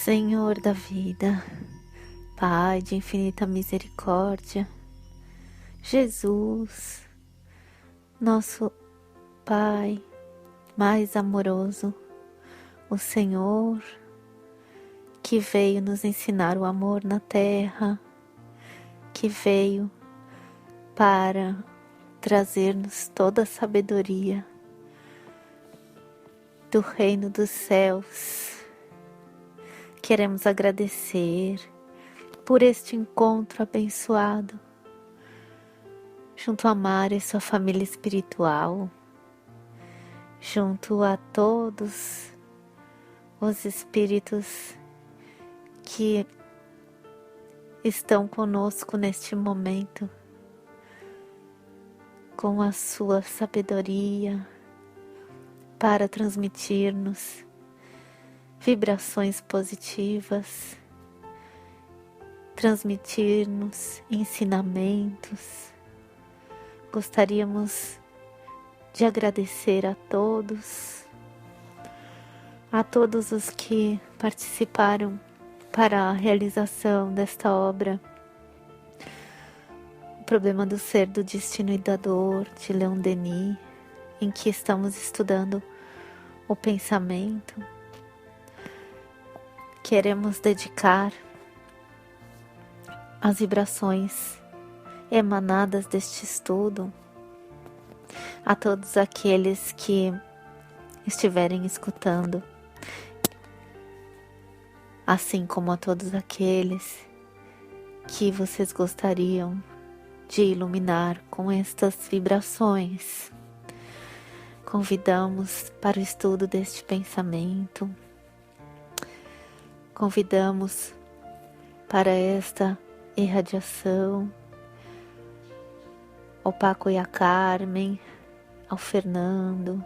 Senhor da vida, Pai de infinita misericórdia, Jesus, nosso Pai mais amoroso, o Senhor que veio nos ensinar o amor na terra, que veio para trazer-nos toda a sabedoria do reino dos céus. Queremos agradecer por este encontro abençoado junto a Mara e sua família espiritual, junto a todos os espíritos que estão conosco neste momento, com a sua sabedoria para transmitir-nos vibrações positivas, transmitir-nos ensinamentos. Gostaríamos de agradecer a todos os que participaram para a realização desta obra. O Problema do Ser, do Destino e da Dor, de Leon Denis, em que estamos estudando o pensamento. Queremos dedicar as vibrações emanadas deste estudo a todos aqueles que estiverem escutando, assim como a todos aqueles que vocês gostariam de iluminar com estas vibrações. Convidamos para o estudo deste pensamento. Convidamos para esta irradiação ao Paco e a Carmen, ao Fernando,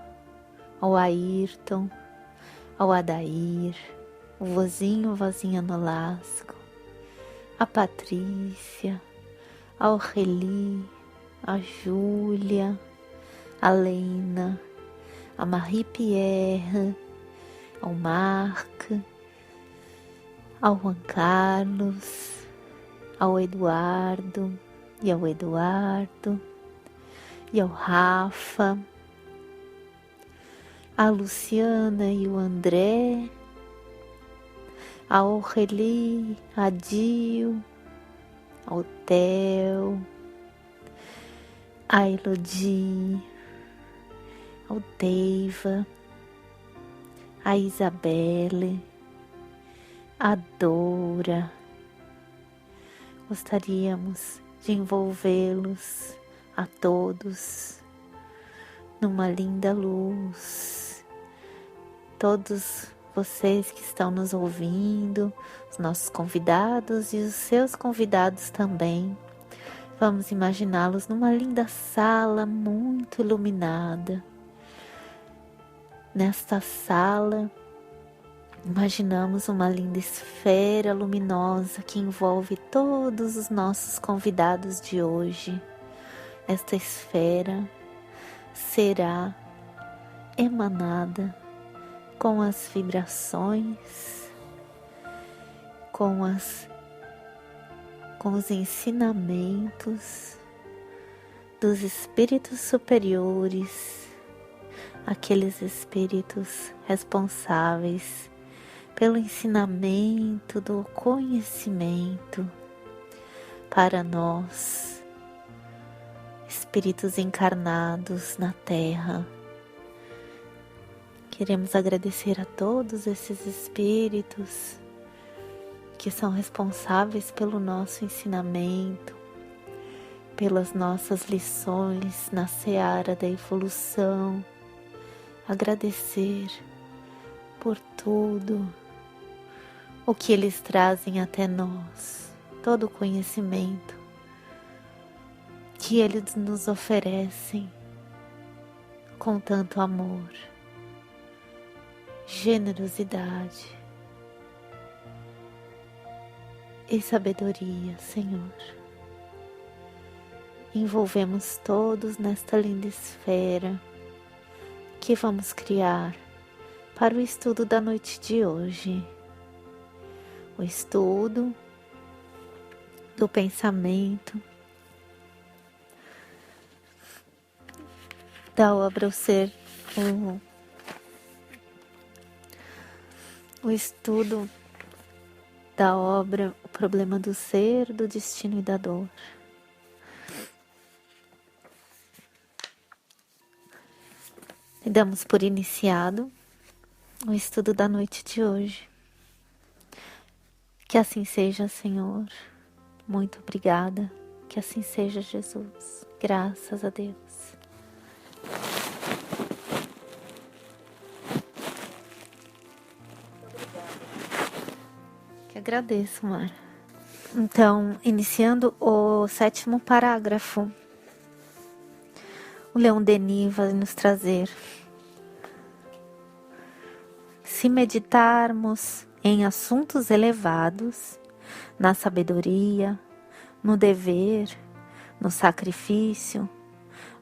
ao Ayrton, ao Adair, o vozinho, vozinha Nolasco, a Patrícia, a Aurélie, a Júlia, a Lena, a Marie-Pierre, ao Marc, ao Juan Carlos, ao Eduardo e ao Eduardo e ao Rafa, a Luciana e o André, a Aurélie, a Dil, ao Theo, a Elodie, ao Deiva, a Isabelle, a Dora. Gostaríamos de envolvê-los a todos numa linda luz. Todos vocês que estão nos ouvindo, os nossos convidados e os seus convidados também. Vamos imaginá-los numa linda sala muito iluminada. Nesta sala, imaginamos uma linda esfera luminosa que envolve todos os nossos convidados de hoje. Esta esfera será emanada com as vibrações, com os ensinamentos dos espíritos superiores, aqueles espíritos responsáveis pelo ensinamento do conhecimento para nós, espíritos encarnados na Terra. Queremos agradecer a todos esses espíritos que são responsáveis pelo nosso ensinamento, pelas nossas lições na seara da evolução. Agradecer por tudo o que eles trazem até nós, todo o conhecimento que eles nos oferecem com tanto amor, generosidade e sabedoria, Senhor. Envolvemos todos nesta linda esfera que vamos criar para o estudo da noite de hoje. o estudo do pensamento, da obra o ser, o estudo da obra, o problema do ser, do destino e da dor. E damos por iniciado o estudo da noite de hoje. Que assim seja, Senhor. Muito obrigada. Que assim seja, Jesus. Graças a Deus. Que agradeço, Mara. Então, iniciando o 7º parágrafo, o Leon Denis vai nos trazer: se meditarmos em assuntos elevados, na sabedoria, no dever, no sacrifício,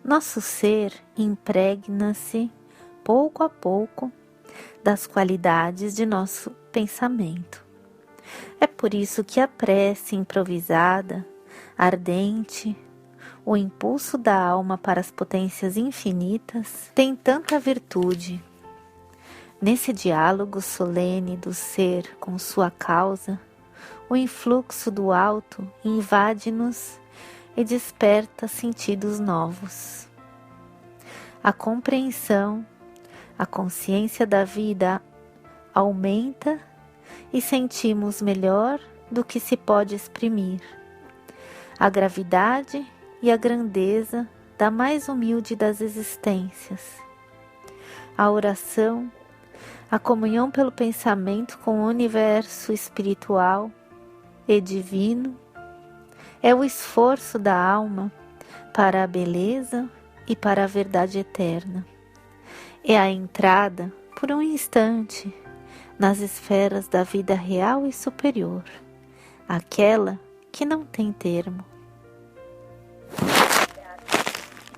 nosso ser impregna-se, pouco a pouco, das qualidades de nosso pensamento. É por isso que a prece improvisada, ardente, o impulso da alma para as potências infinitas, tem tanta virtude. Nesse diálogo solene do ser com sua causa, o influxo do alto invade-nos e desperta sentidos novos. A compreensão, a consciência da vida aumenta e sentimos melhor do que se pode exprimir a gravidade e a grandeza da mais humilde das existências. A oração, a comunhão pelo pensamento com o universo espiritual e divino, é o esforço da alma para a beleza e para a verdade eterna. É a entrada, por um instante, nas esferas da vida real e superior, aquela que não tem termo.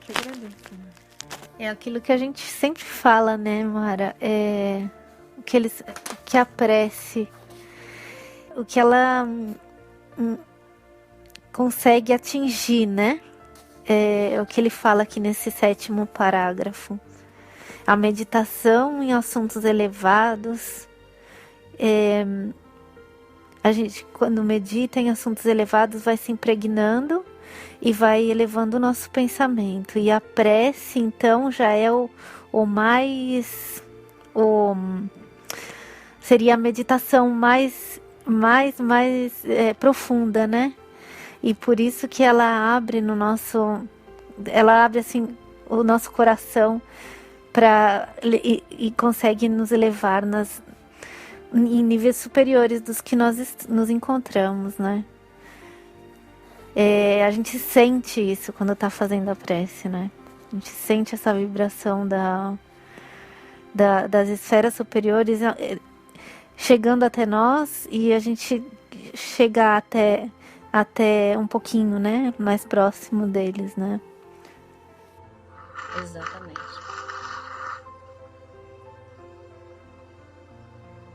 Que agradeço, Mara. É aquilo que a gente sempre fala, né, Mara? Que a prece, o que ela consegue atingir, né? É o que ele fala aqui nesse 7º parágrafo. A meditação em assuntos elevados. A gente, quando medita em assuntos elevados, vai se impregnando e vai elevando o nosso pensamento. E a prece, então, já é seria a meditação mais profunda, né? E por isso que ela abre assim o nosso coração e consegue nos elevar em níveis superiores dos que nós nos encontramos, né? A gente sente isso quando está fazendo a prece, né? A gente sente essa vibração das esferas superiores chegando até nós, e a gente chega até um pouquinho, né? Mais próximo deles, né? Exatamente.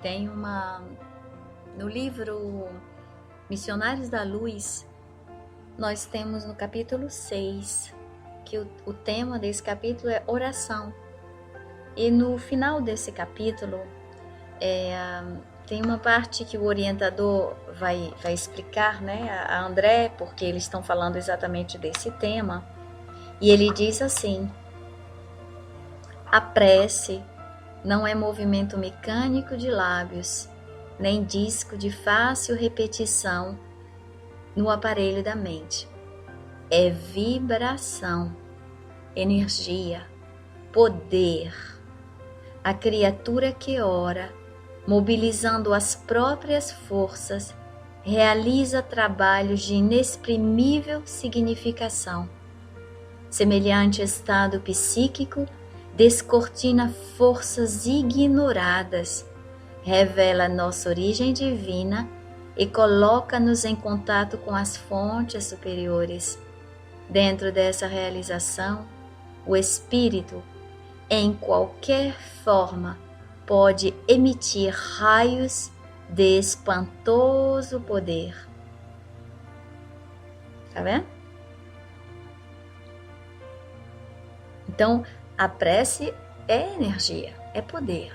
Tem no livro Missionários da Luz, nós temos no capítulo 6, que o tema desse capítulo é oração. E no final desse capítulo, tem uma parte que o orientador vai explicar, né, a André, porque eles estão falando exatamente desse tema. E ele diz assim: a prece não é movimento mecânico de lábios, nem disco de fácil repetição no aparelho da mente. É vibração, energia, poder. A criatura que ora, mobilizando as próprias forças, realiza trabalhos de inexprimível significação. Semelhante estado psíquico, descortina forças ignoradas, revela nossa origem divina e coloca-nos em contato com as fontes superiores. Dentro dessa realização, o espírito, em qualquer forma, pode emitir raios de espantoso poder. Tá vendo? Então, a prece é energia, é poder,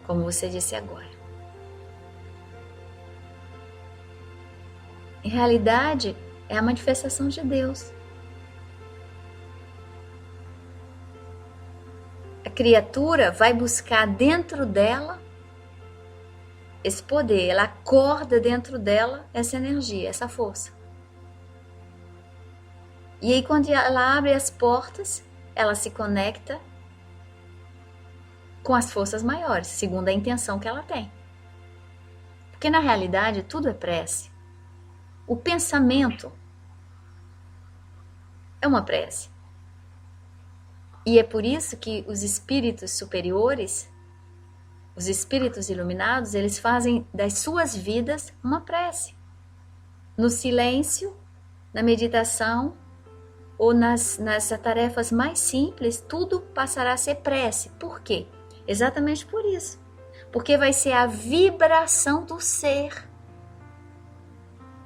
como você disse agora. Em realidade, é a manifestação de Deus. A criatura vai buscar dentro dela esse poder, ela acorda dentro dela essa energia, essa força. E aí, quando ela abre as portas, ela se conecta com as forças maiores, segundo a intenção que ela tem. Porque na realidade tudo é prece. O pensamento é uma prece. E é por isso que os espíritos superiores, os espíritos iluminados, eles fazem das suas vidas uma prece. No silêncio, na meditação ou nas tarefas mais simples, tudo passará a ser prece. Por quê? Exatamente por isso. Porque vai ser a vibração do ser.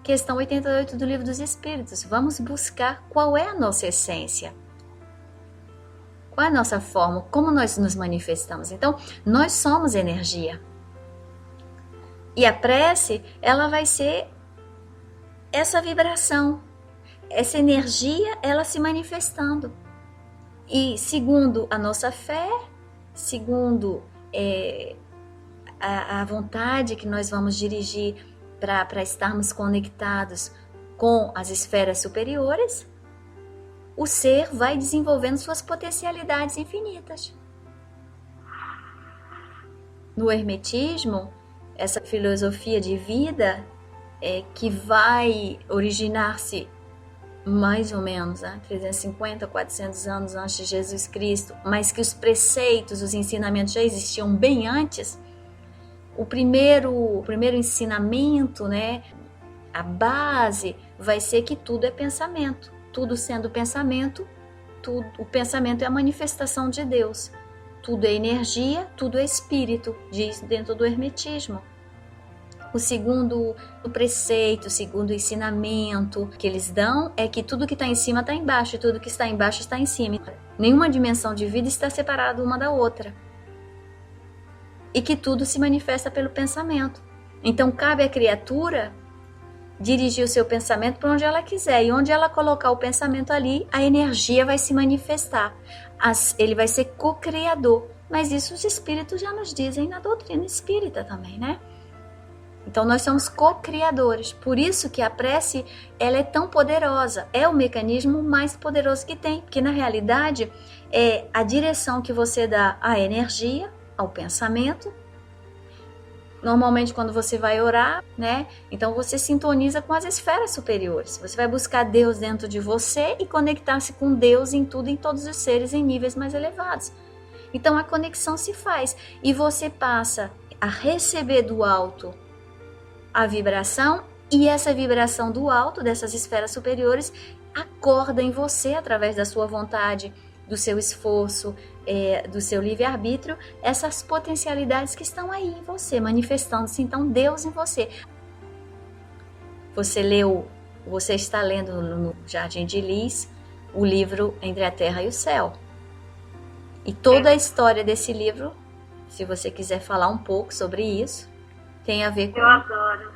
Questão 88 do Livro dos Espíritos. Vamos buscar qual é a nossa essência. Qual é a nossa forma? Como nós nos manifestamos? Então, nós somos energia. E a prece, ela vai ser essa vibração. Essa energia, ela se manifestando. E segundo a nossa fé, segundo a vontade que nós vamos dirigir para estarmos conectados com as esferas superiores, o ser vai desenvolvendo suas potencialidades infinitas. No hermetismo, essa filosofia de vida que vai originar-se mais ou menos 350, 400 anos antes de Jesus Cristo, mas que os preceitos, os ensinamentos já existiam bem antes. O primeiro ensinamento, né, a base vai ser que tudo é pensamento. Tudo sendo pensamento, o pensamento é a manifestação de Deus. Tudo é energia, tudo é espírito, diz dentro do hermetismo. O segundo preceito, o segundo ensinamento que eles dão é que tudo que está em cima está embaixo e tudo que está embaixo está em cima. Nenhuma dimensão de vida está separada uma da outra. E que tudo se manifesta pelo pensamento. Então cabe à criatura dirigir o seu pensamento para onde ela quiser. E onde ela colocar o pensamento ali, a energia vai se manifestar. Ele vai ser co-criador. Mas isso os espíritos já nos dizem na doutrina espírita também, né? Então nós somos co-criadores. Por isso que a prece ela é tão poderosa. É o mecanismo mais poderoso que tem. Porque na realidade é a direção que você dá à energia, ao pensamento. Normalmente quando você vai orar, né? Então você sintoniza com as esferas superiores. Você vai buscar Deus dentro de você e conectar-se com Deus em tudo, em todos os seres, em níveis mais elevados. Então a conexão se faz e você passa a receber do alto a vibração, e essa vibração do alto, dessas esferas superiores, acorda em você através da sua vontade, do seu esforço, do seu livre-arbítrio, essas potencialidades que estão aí em você, manifestando-se então Deus em você. Você está lendo no Jardim de Lis o livro Entre a Terra e o Céu. E toda a história desse livro, se você quiser falar um pouco sobre isso, tem a ver com... Eu adoro,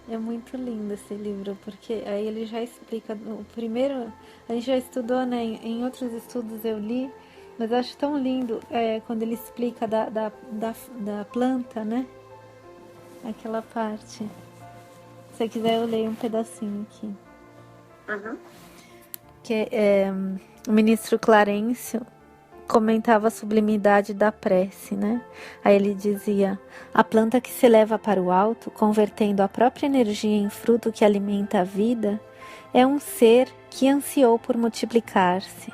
É muito lindo esse livro, porque aí ele já explica, o primeiro, a gente já estudou, né, em outros estudos eu li, mas eu acho tão lindo quando ele explica da planta, né, aquela parte. Se você quiser eu leio um pedacinho aqui. Uhum. Que o ministro Clarencio comentava a sublimidade da prece, né? Aí ele dizia: a planta que se eleva para o alto, convertendo a própria energia em fruto que alimenta a vida, é um ser que ansiou por multiplicar-se.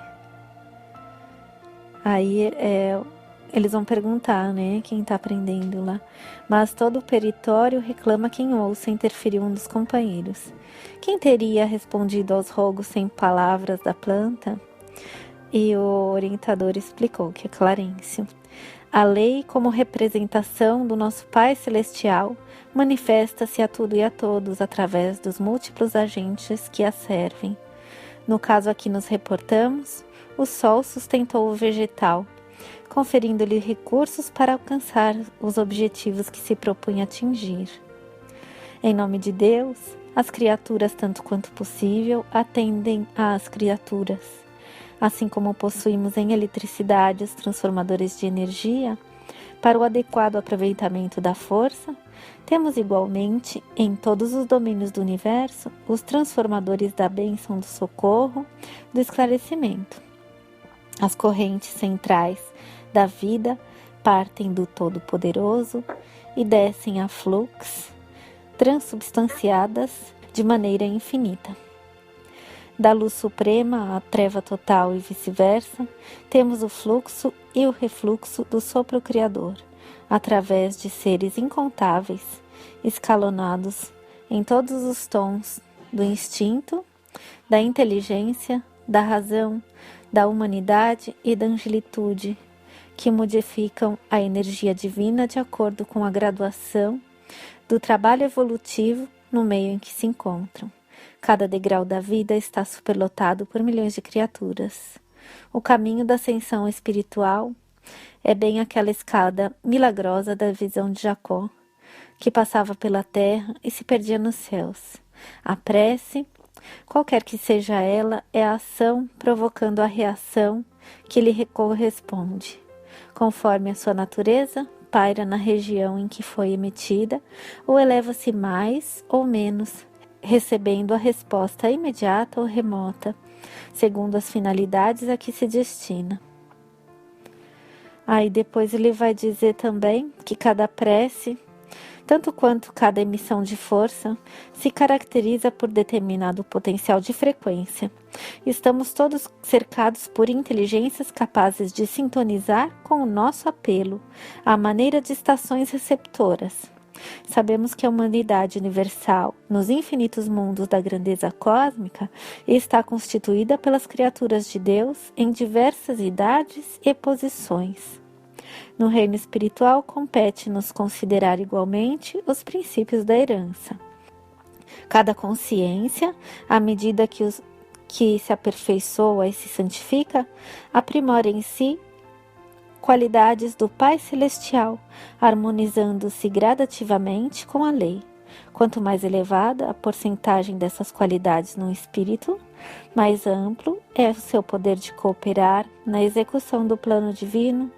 Aí eles vão perguntar, né? Quem está aprendendo lá. Mas todo o peritório reclama quem ouça, interferiu um dos companheiros. Quem teria respondido aos rogos sem palavras da planta? E o orientador explicou que é Clarencio. A lei, como representação do nosso Pai Celestial, manifesta-se a tudo e a todos através dos múltiplos agentes que a servem. No caso a que nos reportamos, o Sol sustentou o vegetal, conferindo-lhe recursos para alcançar os objetivos que se propunha atingir. Em nome de Deus, as criaturas, tanto quanto possível, atendem às criaturas. Assim como possuímos em eletricidade os transformadores de energia, para o adequado aproveitamento da força, temos igualmente, em todos os domínios do universo, os transformadores da bênção do socorro, do esclarecimento. As correntes centrais da vida partem do Todo-Poderoso e descem a fluxo, transubstanciadas de maneira infinita. Da luz suprema à treva total e vice-versa, temos o fluxo e o refluxo do sopro criador, através de seres incontáveis, escalonados em todos os tons do instinto, da inteligência, da razão, da humanidade e da angelitude, que modificam a energia divina de acordo com a graduação do trabalho evolutivo no meio em que se encontram. Cada degrau da vida está superlotado por milhões de criaturas. O caminho da ascensão espiritual é bem aquela escada milagrosa da visão de Jacó, que passava pela terra e se perdia nos céus. A prece, qualquer que seja ela, é a ação provocando a reação que lhe corresponde. Conforme a sua natureza, paira na região em que foi emitida ou eleva-se mais ou menos, recebendo a resposta imediata ou remota, segundo as finalidades a que se destina. Aí depois ele vai dizer também que cada prece, tanto quanto cada emissão de força, se caracteriza por determinado potencial de frequência. Estamos todos cercados por inteligências capazes de sintonizar com o nosso apelo, à maneira de estações receptoras. Sabemos que a humanidade universal, nos infinitos mundos da grandeza cósmica, está constituída pelas criaturas de Deus em diversas idades e posições. No reino espiritual, compete-nos considerar igualmente os princípios da herança. Cada consciência, à medida que se aperfeiçoa e se santifica, aprimora em si qualidades do Pai Celestial, harmonizando-se gradativamente com a lei. Quanto mais elevada a porcentagem dessas qualidades no espírito, mais amplo é o seu poder de cooperar na execução do plano divino,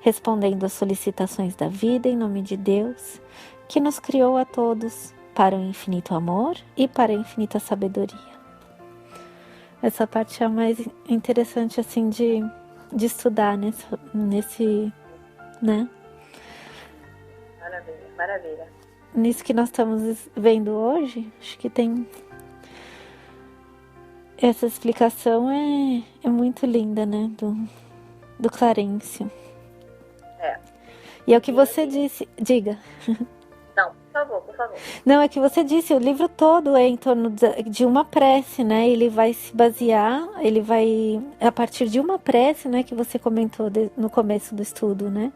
respondendo às solicitações da vida em nome de Deus, que nos criou a todos para o infinito amor e para a infinita sabedoria. Essa parte é a mais interessante assim de estudar nesse, né? Maravilha, maravilha. Nisso que nós estamos vendo hoje, acho que tem essa explicação é muito linda, né? Do Clarencio. E é o que você disse. Diga. Não, por favor, por favor. Não, é que você disse, o livro todo é em torno de uma prece, né? Ele vai se basear, ele vai, a partir de uma prece, né? Que você comentou no começo do estudo, né?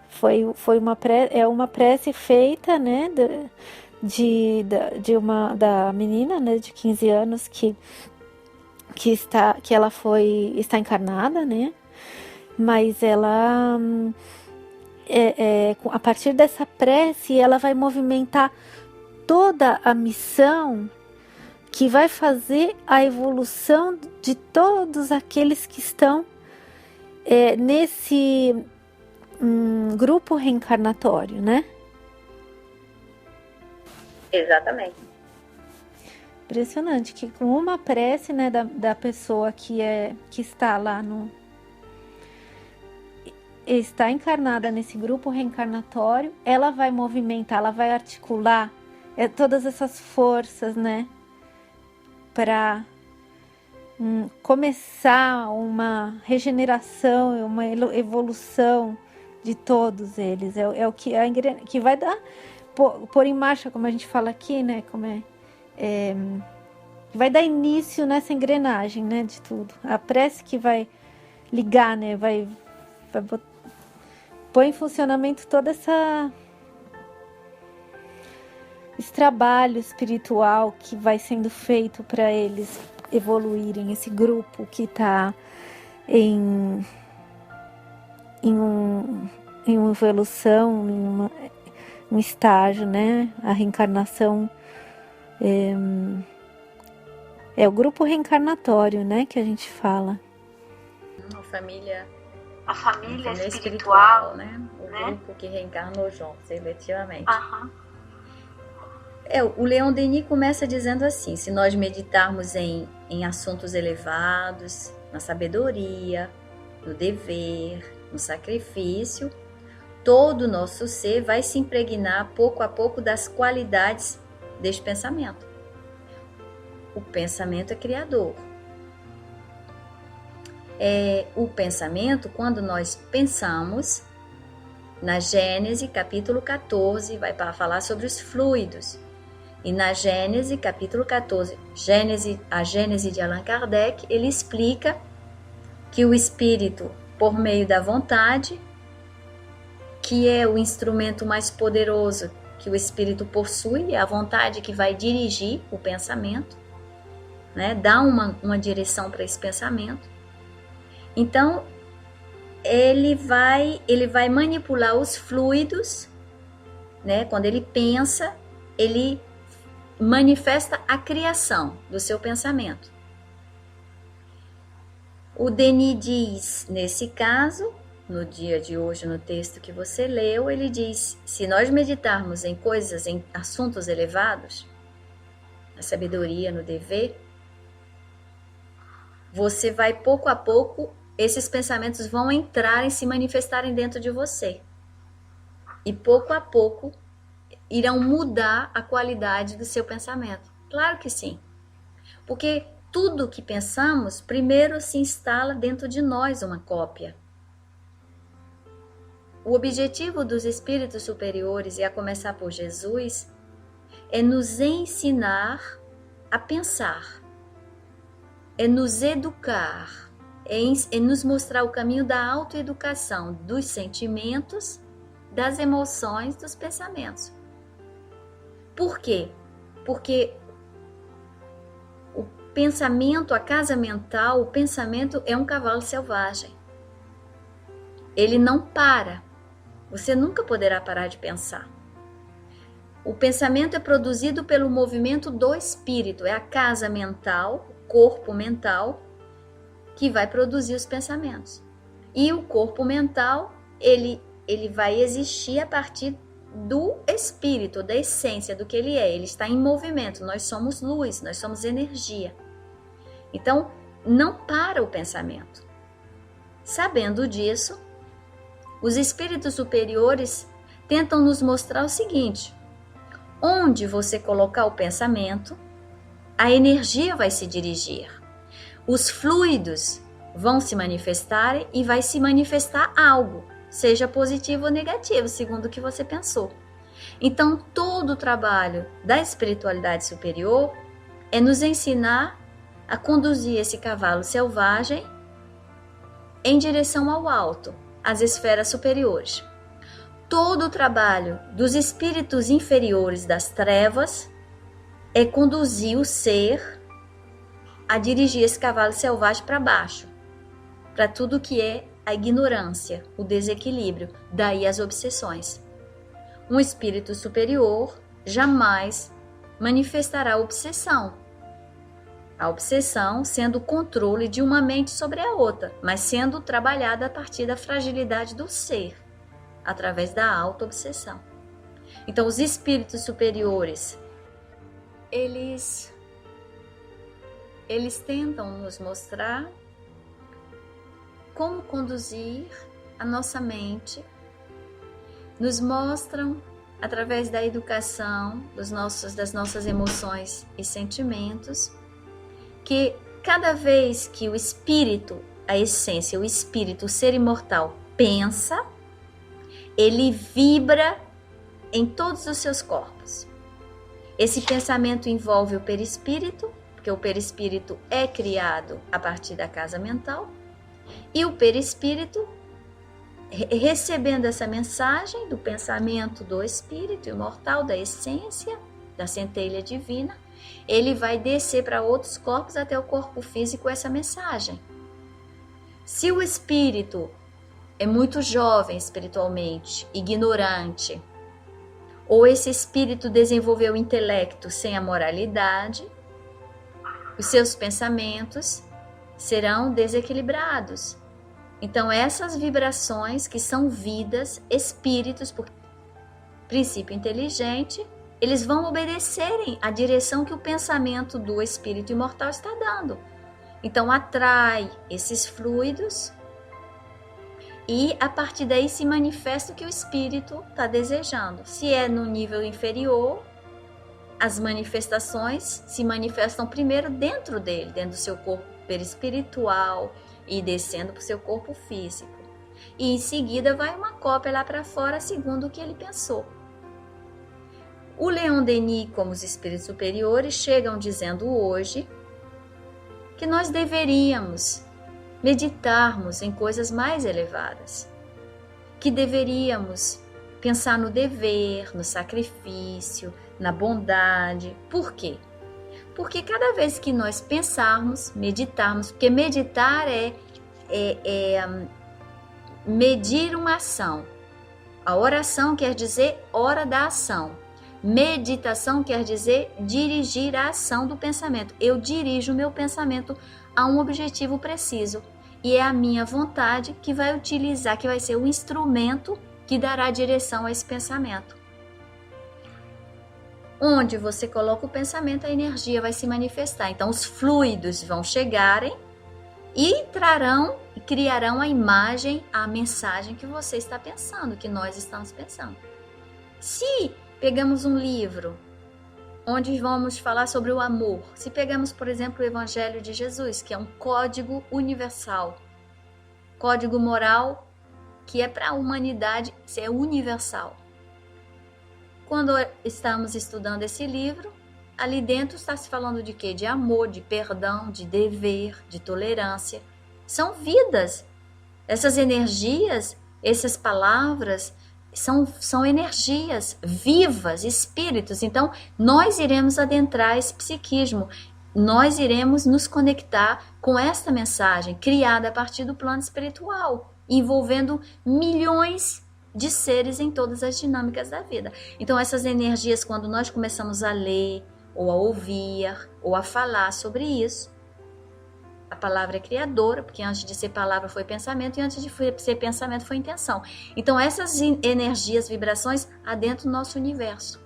Foi uma prece feita, né? Da menina, né? De 15 anos que ela está encarnada, né? Mas ela... a partir dessa prece, ela vai movimentar toda a missão que vai fazer a evolução de todos aqueles que estão nesse grupo reencarnatório, né? Exatamente. Impressionante que com uma prece, né, da pessoa que está lá está encarnada nesse grupo reencarnatório, ela vai movimentar, ela vai articular todas essas forças, né, para começar uma regeneração, uma evolução de todos eles. É o que vai dar, pôr em marcha, como a gente fala aqui, né, vai dar início nessa engrenagem, né, de tudo. A prece que vai ligar, né, vai põe em funcionamento todo esse trabalho espiritual que vai sendo feito para eles evoluírem, esse grupo que está em uma evolução, em um estágio, né? A reencarnação é o grupo reencarnatório, né? Que a gente fala. A família espiritual, né? O grupo que reencarnou juntos, efetivamente. Aham. O Leon Denis começa dizendo assim: se nós meditarmos em assuntos elevados, na sabedoria, no dever, no sacrifício, todo o nosso ser vai se impregnar pouco a pouco das qualidades deste pensamento. O pensamento é criador. O pensamento, quando nós pensamos, na Gênese, capítulo 14, vai falar sobre os fluidos. E na Gênese, capítulo 14, a Gênese de Allan Kardec, ele explica que o espírito, por meio da vontade, que é o instrumento mais poderoso que o espírito possui, é a vontade que vai dirigir o pensamento, né? Dá uma direção para esse pensamento. Então, ele vai manipular os fluidos, né? Quando ele pensa, ele manifesta a criação do seu pensamento. O Denis diz, nesse caso, no dia de hoje, no texto que você leu, ele diz: se nós meditarmos em coisas, em assuntos elevados, na sabedoria, no dever, você vai pouco a pouco, esses pensamentos vão entrar e se manifestarem dentro de você. E pouco a pouco irão mudar a qualidade do seu pensamento. Claro que sim. Porque tudo que pensamos, primeiro se instala dentro de nós uma cópia. O objetivo dos espíritos superiores, e a começar por Jesus, é nos ensinar a pensar, é nos educar, é nos mostrar o caminho da autoeducação dos sentimentos, das emoções, dos pensamentos. Por quê? Porque o pensamento, a casa mental, o pensamento é um cavalo selvagem. Ele não para. Você nunca poderá parar de pensar. O pensamento é produzido pelo movimento do espírito. É a casa mental, o corpo mental, que vai produzir os pensamentos. E o corpo mental, ele vai existir a partir do espírito, da essência do que ele é. Ele está em movimento. Nós somos luz, nós somos energia. Então, não para o pensamento. Sabendo disso, os espíritos superiores tentam nos mostrar o seguinte: onde você colocar o pensamento, a energia vai se dirigir. Os fluidos vão se manifestar e vai se manifestar algo, seja positivo ou negativo, segundo o que você pensou. Então, todo o trabalho da espiritualidade superior é nos ensinar a conduzir esse cavalo selvagem em direção ao alto, às esferas superiores. Todo o trabalho dos espíritos inferiores das trevas é conduzir o ser a dirigir esse cavalo selvagem para baixo, para tudo que é a ignorância, o desequilíbrio, daí as obsessões. Um espírito superior jamais manifestará obsessão. A obsessão sendo o controle de uma mente sobre a outra, mas sendo trabalhada a partir da fragilidade do ser, através da auto-obsessão. Então, os espíritos superiores, eles tentam nos mostrar como conduzir a nossa mente, nos mostram, através da educação, das nossas emoções e sentimentos, que cada vez que o espírito, a essência, o espírito, o ser imortal, pensa, ele vibra em todos os seus corpos. Esse pensamento envolve o perispírito, porque o perispírito é criado a partir da casa mental, e o perispírito recebendo essa mensagem do pensamento do espírito imortal, da essência, da centelha divina, ele vai descer para outros corpos até o corpo físico essa mensagem. Se o espírito é muito jovem espiritualmente, ignorante, ou esse espírito desenvolveu o intelecto sem a moralidade, os seus pensamentos serão desequilibrados. Então, essas vibrações que são vidas, espíritos, por princípio inteligente, eles vão obedecerem à direção que o pensamento do espírito imortal está dando. Então, atrai esses fluidos e, a partir daí, se manifesta o que o espírito está desejando. Se é no nível inferior, as manifestações se manifestam primeiro dentro dele, dentro do seu corpo perispiritual, e descendo para o seu corpo físico. E em seguida vai uma cópia lá para fora, segundo o que ele pensou. O Leon Denis, como os espíritos superiores, chegam dizendo hoje que nós deveríamos meditarmos em coisas mais elevadas, que deveríamos pensar no dever, no sacrifício, na bondade. Por quê? Porque cada vez que nós pensarmos, meditarmos, porque meditar é medir uma ação. A oração quer dizer hora da ação. Meditação quer dizer dirigir a ação do pensamento. Eu dirijo o meu pensamento a um objetivo preciso. E é a minha vontade que vai utilizar, que vai ser o instrumento que dará direção a esse pensamento. Onde você coloca o pensamento, a energia vai se manifestar. Então, os fluidos vão chegarem e trarão e criarão a imagem, a mensagem que você está pensando, que nós estamos pensando. Se pegamos um livro onde vamos falar sobre o amor, se pegamos, por exemplo, o Evangelho de Jesus, que é um código universal, código moral que é para a humanidade, é universal. Quando estamos estudando esse livro, ali dentro está se falando de quê? De amor, de perdão, de dever, de tolerância. São vidas. Essas energias, essas palavras, são energias vivas, espíritos. Então, nós iremos adentrar esse psiquismo. Nós iremos nos conectar com esta mensagem criada a partir do plano espiritual, envolvendo milhões de seres em todas as dinâmicas da vida. Então, essas energias, quando nós começamos a ler, ou a ouvir, ou a falar sobre isso, a palavra é criadora, porque antes de ser palavra foi pensamento, e antes de ser pensamento foi intenção. Então, essas energias, vibrações, adentram o nosso universo.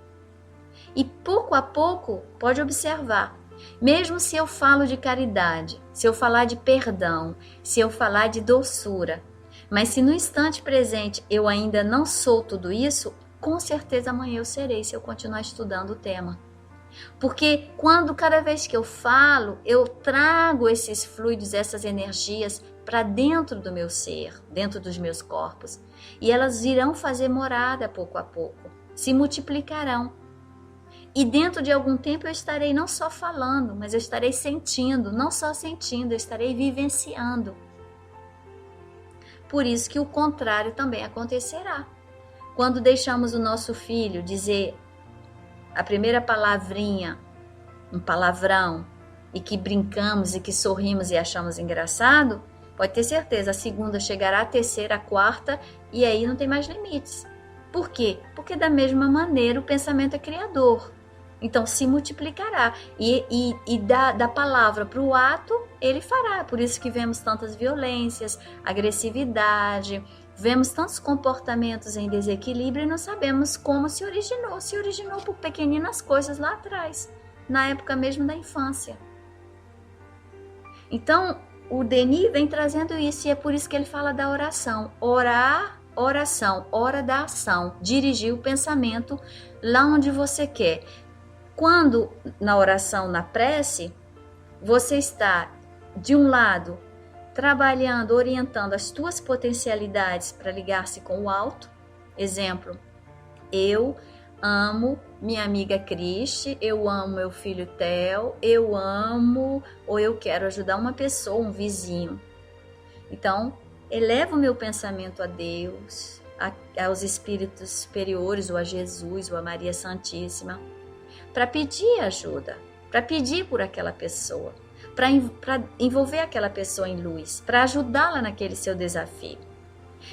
E pouco a pouco, pode observar, mesmo se eu falo de caridade, se eu falar de perdão, se eu falar de doçura, mas se no instante presente eu ainda não sou tudo isso, com certeza amanhã eu serei, se eu continuar estudando o tema. Porque cada vez que eu falo, eu trago esses fluidos, essas energias para dentro do meu ser, dentro dos meus corpos. E elas irão fazer morada pouco a pouco, se multiplicarão. E dentro de algum tempo eu estarei não só falando, mas eu estarei sentindo, não só sentindo, eu estarei vivenciando. Por isso que o contrário também acontecerá. Quando deixamos o nosso filho dizer a primeira palavrinha, um palavrão, e que brincamos e que sorrimos e achamos engraçado, pode ter certeza, a segunda chegará, a terceira, a quarta, e aí não tem mais limites. Por quê? Porque da mesma maneira o pensamento é criador. Então se multiplicará. E da palavra para o ato, ele fará. Por isso que vemos tantas violências, agressividade, vemos tantos comportamentos em desequilíbrio e não sabemos como se originou. Se originou por pequeninas coisas lá atrás, na época mesmo da infância. Então, o Denis vem trazendo isso e é por isso que ele fala da oração. Orar, oração, hora da ação. Dirigir o pensamento lá onde você quer. Quando na oração, na prece, você está, de um lado, trabalhando, orientando as tuas potencialidades para ligar-se com o alto. Exemplo, eu amo minha amiga Cristi, eu amo meu filho Theo, eu amo ou eu quero ajudar uma pessoa, um vizinho. Então, elevo o meu pensamento a Deus, aos espíritos superiores, ou a Jesus, ou a Maria Santíssima, para pedir ajuda, para pedir por aquela pessoa, para envolver aquela pessoa em luz, para ajudá-la naquele seu desafio.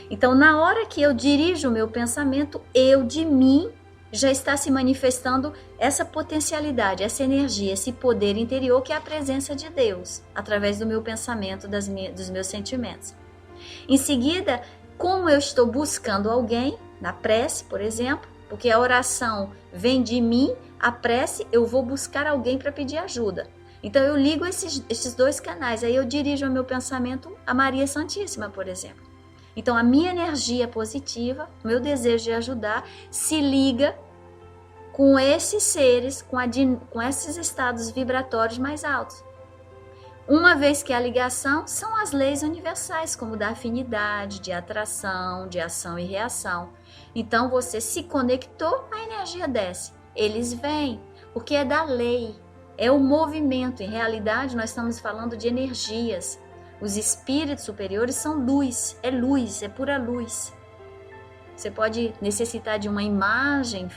Então, na hora que eu dirijo o meu pensamento, eu de mim já está se manifestando essa potencialidade, essa energia, esse poder interior que é a presença de Deus, através do meu pensamento, dos meus sentimentos. Em seguida, como eu estou buscando alguém, na prece, por exemplo, porque a oração vem de mim, a prece eu vou buscar alguém para pedir ajuda. Então eu ligo esses dois canais, aí eu dirijo o meu pensamento a Maria Santíssima, por exemplo. Então a minha energia positiva, o meu desejo de ajudar, se liga com esses seres, com esses estados vibratórios mais altos. Uma vez que a ligação são as leis universais, como da afinidade, de atração, de ação e reação. Então você se conectou, a energia desce. Eles vêm, porque é da lei, é o movimento. Em realidade, nós estamos falando de energias. Os espíritos superiores são luz, é pura luz. Você pode necessitar de uma imagem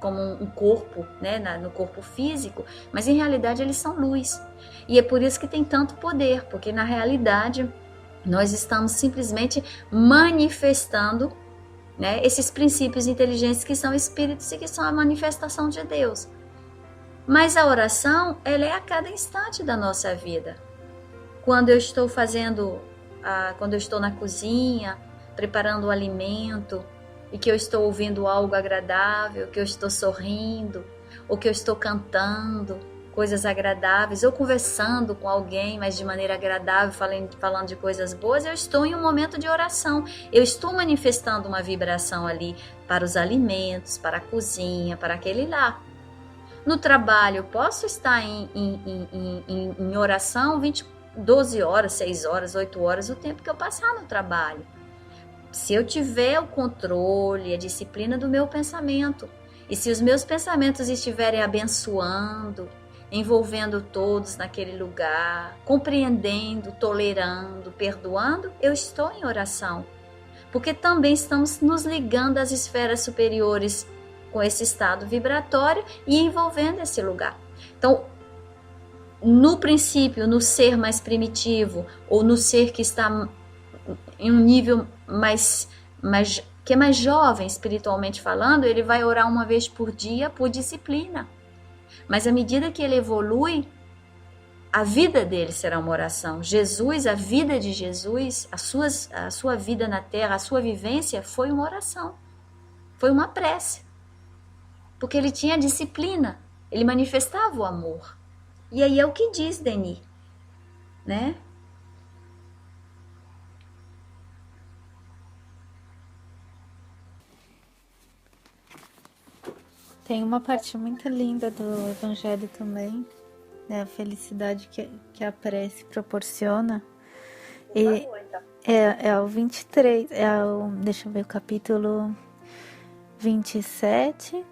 como um corpo, né, no corpo físico, mas em realidade eles são luz. E é por isso que tem tanto poder, porque na realidade nós estamos simplesmente manifestando, né, esses princípios inteligentes que são espíritos e que são a manifestação de Deus. Mas a oração, ela é a cada instante da nossa vida. Quando eu estou quando eu estou na cozinha, preparando o alimento, e que eu estou ouvindo algo agradável, que eu estou sorrindo, ou que eu estou cantando coisas agradáveis, ou conversando com alguém, mas de maneira agradável, falando de coisas boas, eu estou em um momento de oração. Eu estou manifestando uma vibração ali para os alimentos, para a cozinha, para aquele lar. No trabalho, eu posso estar em oração 12 horas, 6 horas, 8 horas, o tempo que eu passar no trabalho. Se eu tiver o controle, a disciplina do meu pensamento, e se os meus pensamentos estiverem abençoando, envolvendo todos naquele lugar, compreendendo, tolerando, perdoando, eu estou em oração. Porque também estamos nos ligando às esferas superiores com esse estado vibratório e envolvendo esse lugar. Então, no princípio, no ser mais primitivo, ou no ser que está em um nível que é mais jovem espiritualmente falando, ele vai orar uma vez por dia por disciplina. Mas à medida que ele evolui, a vida dele será uma oração. Jesus, a vida de Jesus, a sua vida na Terra, a sua vivência foi uma oração. Foi uma prece. Porque ele tinha disciplina, ele manifestava o amor. E aí é o que diz Denis, né? Tem uma parte muito linda do Evangelho também, né? A felicidade que a prece proporciona. E é o 23, deixa eu ver, o capítulo 27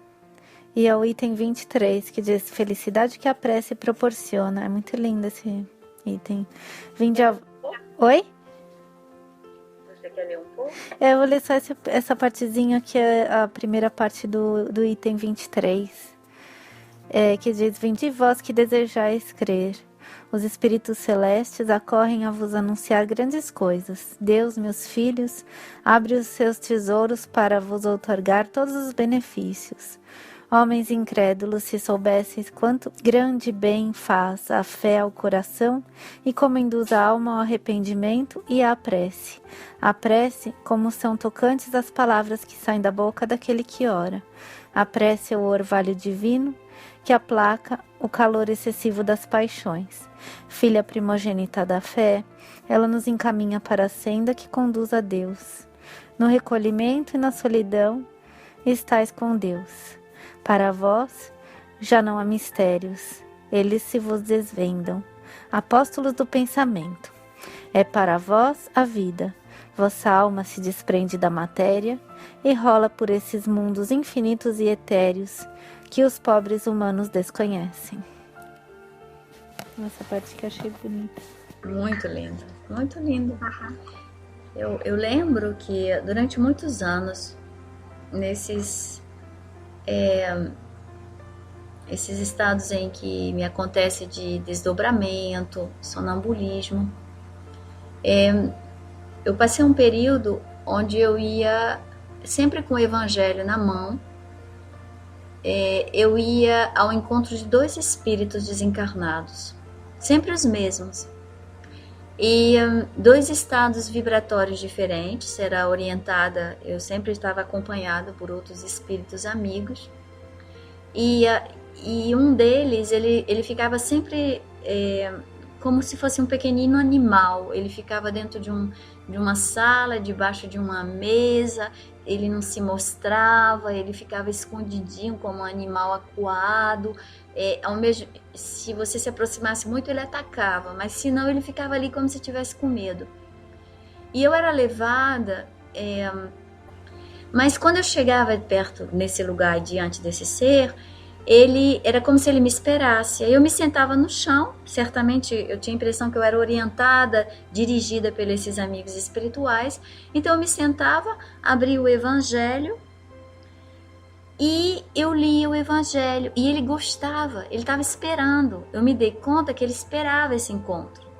e é o item 23, que diz felicidade que a prece proporciona. É muito lindo esse item. Oi? Você quer ler um pouco? Eu vou ler só essa partezinha que é a primeira parte do item 23, que diz: vinde vós que desejais crer. Os espíritos celestes acorrem a vos anunciar grandes coisas. Deus, meus filhos, abre os seus tesouros para vos outorgar todos os benefícios. Homens incrédulos, se soubesseis quanto grande bem faz a fé ao coração e como induz a alma ao arrependimento e à prece. A prece, como são tocantes as palavras que saem da boca daquele que ora. A prece é o orvalho divino que aplaca o calor excessivo das paixões. Filha primogênita da fé, ela nos encaminha para a senda que conduz a Deus. No recolhimento e na solidão, estais com Deus. Para vós, já não há mistérios, eles se vos desvendam. Apóstolos do pensamento, é para vós a vida. Vossa alma se desprende da matéria e rola por esses mundos infinitos e etéreos que os pobres humanos desconhecem. Essa parte que eu achei bonita. Muito lindo, muito lindo. Eu lembro que durante muitos anos, nesses esses estados em que me acontece de desdobramento, sonambulismo, eu passei um período onde eu ia sempre com o evangelho na mão. Eu ia ao encontro de 2 espíritos desencarnados, sempre os mesmos, e 2 estados vibratórios diferentes. Era orientada, eu sempre estava acompanhada por outros espíritos amigos, e um deles, ele ficava sempre como se fosse um pequenino animal. Ele ficava dentro de uma sala, debaixo de uma mesa. Ele não se mostrava, ele ficava escondidinho como um animal acuado. Se você se aproximasse muito, ele atacava, mas se não, ele ficava ali como se estivesse com medo. E eu era levada, mas quando eu chegava perto, nesse lugar, diante desse ser, ele era como se ele me esperasse. Aí eu me sentava no chão. Certamente eu tinha a impressão que eu era orientada, dirigida por esses amigos espirituais. Então eu me sentava, abria o evangelho e eu lia o evangelho. E ele gostava, ele estava esperando. Eu me dei conta que ele esperava esse encontro.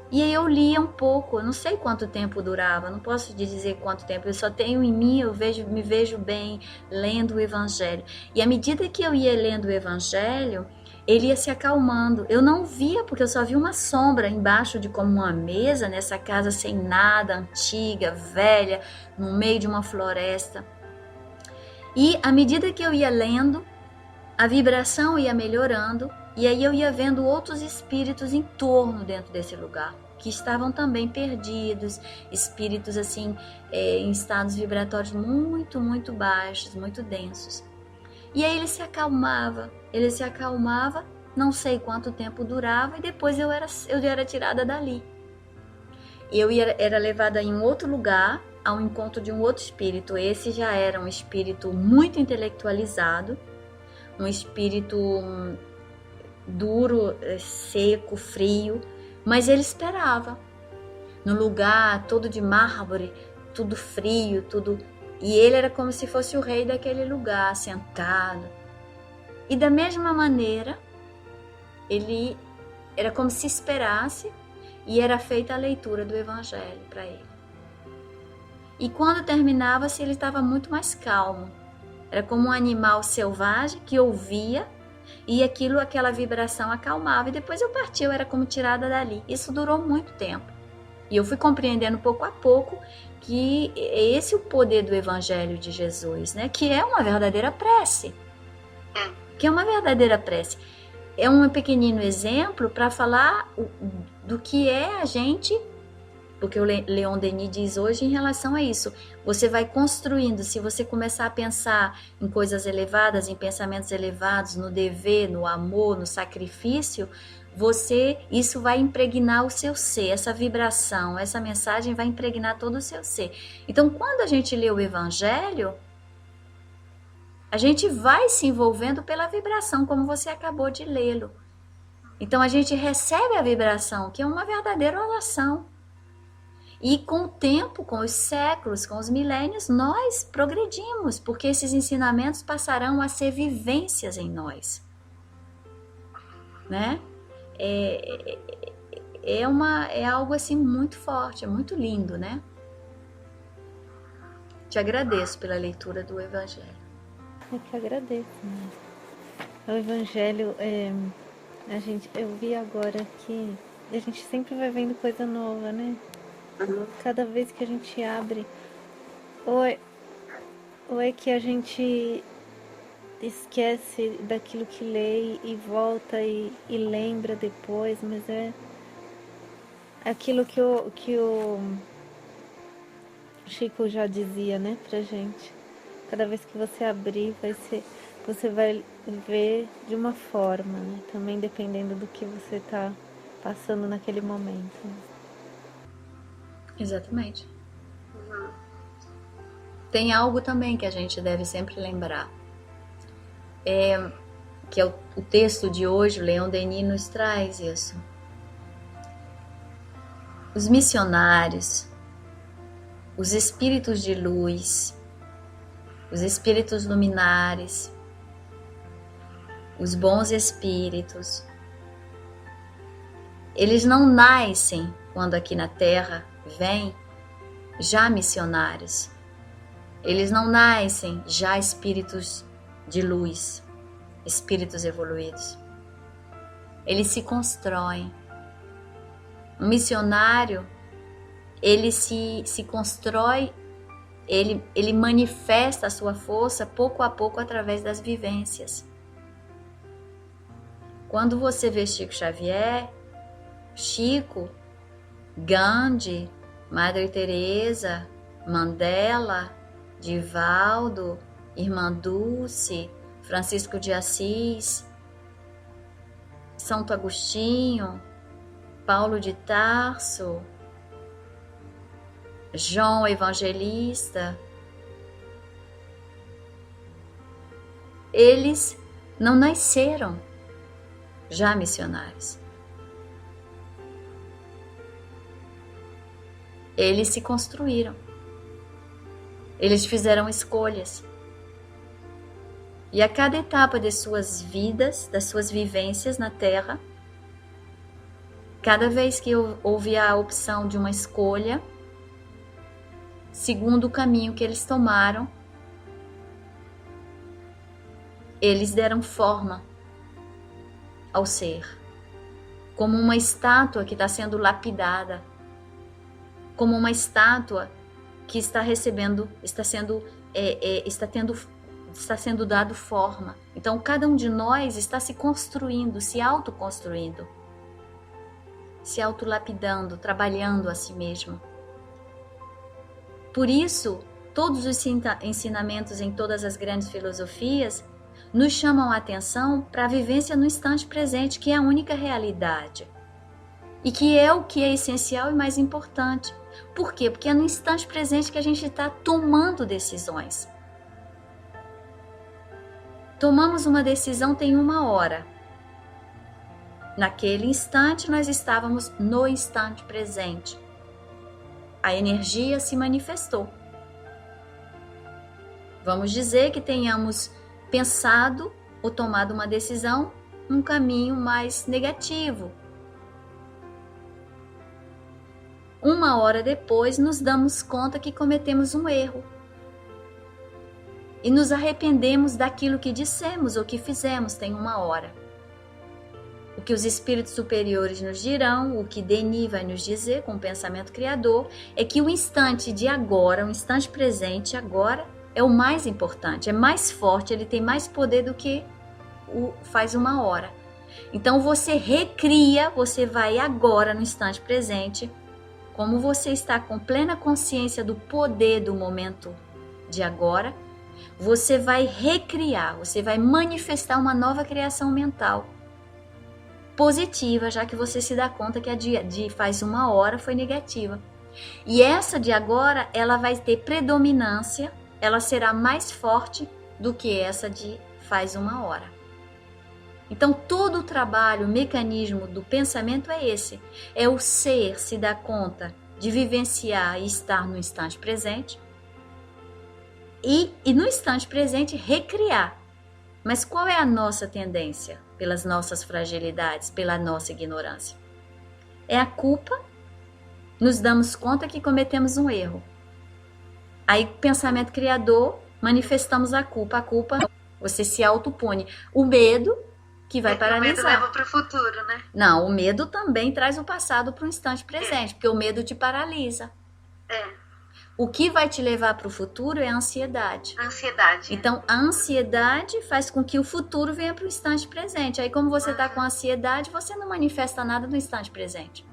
E aí eu lia um pouco, eu não sei quanto tempo durava, não posso dizer quanto tempo, eu só tenho em mim, me vejo bem lendo o evangelho. E à medida que eu ia lendo o evangelho, ele ia se acalmando. Eu não via, porque eu só via uma sombra embaixo de como uma mesa, nessa casa sem nada, antiga, velha, no meio de uma floresta. E à medida que eu ia lendo, a vibração ia melhorando, e aí eu ia vendo outros espíritos em torno dentro desse lugar, que estavam também perdidos, espíritos assim, em estados vibratórios muito, muito baixos, muito densos. E aí ele se acalmava, não sei quanto tempo durava, e depois eu era tirada dali. Eu era levada em um outro lugar, ao encontro de um outro espírito. Esse já era um espírito muito intelectualizado, um espírito duro, seco, frio, mas ele esperava. No lugar todo de mármore, tudo frio, tudo. E ele era como se fosse o rei daquele lugar, sentado. E da mesma maneira, ele era como se esperasse, e era feita a leitura do evangelho para ele. E quando terminava-se, ele estava muito mais calmo. Era como um animal selvagem que ouvia, e aquela vibração acalmava, e depois eu partia, eu era como tirada dali. Isso durou muito tempo. E eu fui compreendendo pouco a pouco que esse é o poder do Evangelho de Jesus, né? Que é uma verdadeira prece. É um pequenino exemplo para falar do que é a gente, porque o Leon Denis diz hoje em relação a isso. Você vai construindo, se você começar a pensar em coisas elevadas, em pensamentos elevados, no dever, no amor, no sacrifício, isso vai impregnar o seu ser, essa vibração, essa mensagem vai impregnar todo o seu ser. Então, quando a gente lê o Evangelho, a gente vai se envolvendo pela vibração, como você acabou de lê-lo. Então, a gente recebe a vibração, que é uma verdadeira oração. E com o tempo, com os séculos, com os milênios, nós progredimos, porque esses ensinamentos passarão a ser vivências em nós. Né? É algo assim muito forte, é muito lindo, né? Te agradeço pela leitura do Evangelho. Eu que agradeço, né? O Evangelho, eu vi agora que a gente sempre vai vendo coisa nova, né? Cada vez que a gente abre, ou é que a gente esquece daquilo que lê e volta e lembra depois, mas é aquilo que o Chico já dizia, né, pra gente. Cada vez que você abrir, você vai ver de uma forma, né? Também dependendo do que você tá passando naquele momento. Exatamente. Tem algo também que a gente deve sempre lembrar. Que é o texto de hoje, o Leon Denis nos traz isso. Os missionários, os espíritos de luz, os espíritos luminares, os bons espíritos, eles não nascem quando aqui na Terra vêm já missionários. Eles não nascem já espíritos de luz, espíritos evoluídos. Eles se constroem. Um missionário, ele se constrói, ele manifesta a sua força pouco a pouco através das vivências. Quando você vê Chico Xavier, Chico, Gandhi, Madre Teresa, Mandela, Divaldo, Irmã Dulce, Francisco de Assis, Santo Agostinho, Paulo de Tarso, João Evangelista, eles não nasceram já missionários. Eles se construíram. Eles fizeram escolhas. E a cada etapa de suas vidas, das suas vivências na Terra, cada vez que houve a opção de uma escolha, segundo o caminho que eles tomaram, eles deram forma ao ser, como uma estátua que está sendo lapidada, como uma estátua que está recebendo, está sendo dado forma. Então, cada um de nós está se construindo, se autoconstruindo, se autolapidando, trabalhando a si mesmo. Por isso, todos os ensinamentos em todas as grandes filosofias nos chamam a atenção para a vivência no instante presente, que é a única realidade. E que é o que é essencial e mais importante. Por quê? Porque é no instante presente que a gente está tomando decisões. Tomamos uma decisão tem 1 hora. Naquele instante, nós estávamos no instante presente. A energia se manifestou. Vamos dizer que tenhamos pensado ou tomado uma decisão num caminho mais negativo. 1 hora depois, nos damos conta que cometemos um erro. E nos arrependemos daquilo que dissemos ou que fizemos tem 1 hora. O que os espíritos superiores nos dirão, o que Denis vai nos dizer com o pensamento criador, é que o instante de agora, o instante presente agora, é o mais importante, é mais forte, ele tem mais poder do que o faz 1 hora. Então você recria, você vai agora no instante presente, como você está com plena consciência do poder do momento de agora, você vai recriar, você vai manifestar uma nova criação mental positiva, já que você se dá conta que a de faz 1 hora foi negativa. E essa de agora, ela vai ter predominância, ela será mais forte do que essa de faz 1 hora. Então, todo o trabalho, o mecanismo do pensamento é esse. É o ser se dar conta de vivenciar e estar no instante presente. E no instante presente, recriar. Mas qual é a nossa tendência? Pelas nossas fragilidades, pela nossa ignorância. É a culpa. Nos damos conta que cometemos um erro. Aí, pensamento criador, manifestamos a culpa. A culpa, você se autopune. O medo, que vai paralisar. O medo leva para o futuro, né? Não, o medo também traz o passado para o instante presente, porque o medo te paralisa. O que vai te levar para o futuro é a ansiedade. A ansiedade. Então, a ansiedade faz com que o futuro venha para o instante presente. Aí, como você está com ansiedade, você não manifesta nada no instante presente.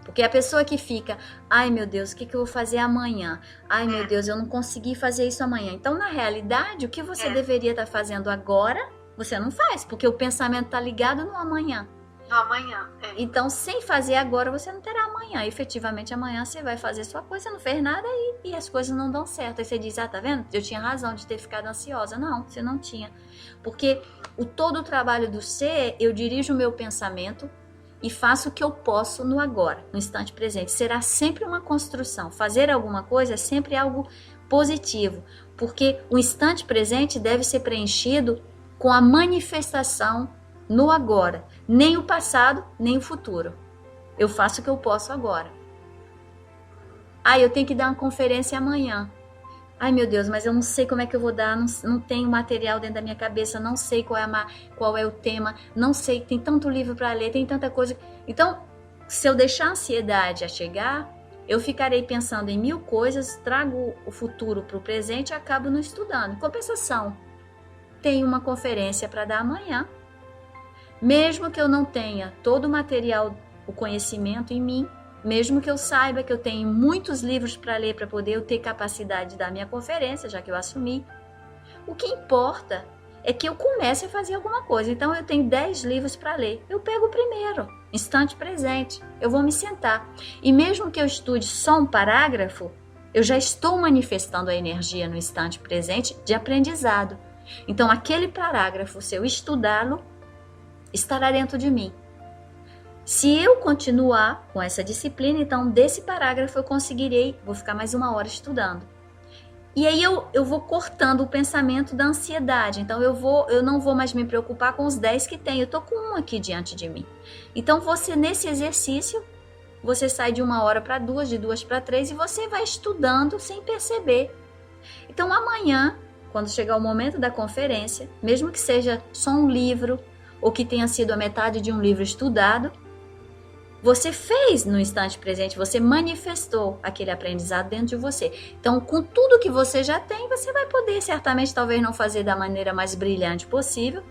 Porque a pessoa que fica, ai meu Deus, o que eu vou fazer amanhã? Ai meu Deus, eu não consegui fazer isso amanhã. Então, na realidade, o que você deveria estar fazendo agora, você não faz, porque o pensamento está ligado no amanhã. No amanhã, Então, sem fazer agora, você não terá amanhã. Efetivamente, amanhã você vai fazer sua coisa, você não fez nada e as coisas não dão certo. Aí você diz, tá vendo? Eu tinha razão de ter ficado ansiosa. Não, você não tinha. Porque todo o trabalho do ser, eu dirijo o meu pensamento, e faço o que eu posso no agora, no instante presente. Será sempre uma construção. Fazer alguma coisa é sempre algo positivo, porque o instante presente deve ser preenchido com a manifestação no agora, nem o passado, nem o futuro. Eu faço o que eu posso agora. Eu tenho que dar uma conferência amanhã. Ai, meu Deus, mas eu não sei como é que eu vou dar, não tenho material dentro da minha cabeça, não sei qual é o tema, não sei, tem tanto livro para ler, tem tanta coisa. Então, se eu deixar a ansiedade a chegar, eu ficarei pensando em 1000 coisas, trago o futuro para o presente e acabo não estudando. Em compensação, tenho uma conferência para dar amanhã. Mesmo que eu não tenha todo o material, o conhecimento em mim, mesmo que eu saiba que eu tenho muitos livros para ler para poder eu ter capacidade de dar minha conferência, já que eu assumi, o que importa é que eu comece a fazer alguma coisa. Então eu tenho 10 livros para ler, eu pego o primeiro, instante presente, eu vou me sentar. E mesmo que eu estude só um parágrafo, eu já estou manifestando a energia no instante presente de aprendizado. Então aquele parágrafo, se eu estudá-lo, estará dentro de mim. Se eu continuar com essa disciplina, então desse parágrafo eu conseguirei, vou ficar mais 1 hora estudando. E aí eu vou cortando o pensamento da ansiedade. Então eu não vou mais me preocupar com os 10 que tem, eu estou com um aqui diante de mim. Então você, nesse exercício, você sai de 1 hora para 2, de 2 para 3 e você vai estudando sem perceber. Então amanhã, quando chegar o momento da conferência, mesmo que seja só um livro, ou que tenha sido a metade de um livro estudado, você fez no instante presente, você manifestou aquele aprendizado dentro de você. Então, com tudo que você já tem, você vai poder, certamente, talvez não fazer da maneira mais brilhante possível,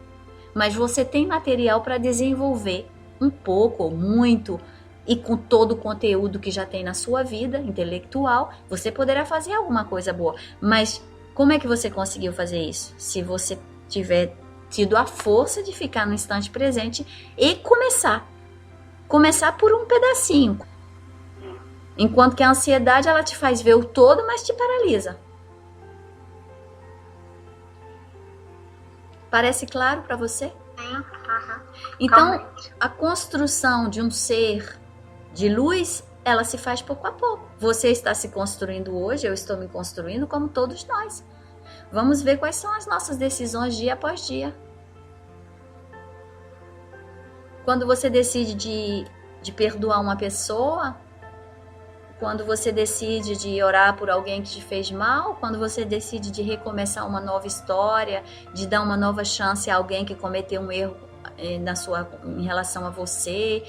mas você tem material para desenvolver um pouco ou muito, e com todo o conteúdo que já tem na sua vida intelectual, você poderá fazer alguma coisa boa. Mas como é que você conseguiu fazer isso? Se você tiver tido a força de ficar no instante presente e começar por um pedacinho. Enquanto que a ansiedade, ela te faz ver o todo, mas te paralisa. Parece claro para você? Sim. Então, Realmente. a construção de um ser de luz, ela se faz pouco a pouco. Você está se construindo hoje, eu estou me construindo, como todos nós. Vamos ver quais são as nossas decisões dia após dia. Quando você decide de perdoar uma pessoa, quando você decide de orar por alguém que te fez mal, quando você decide de recomeçar uma nova história, de dar uma nova chance a alguém que cometeu um erro em relação a você,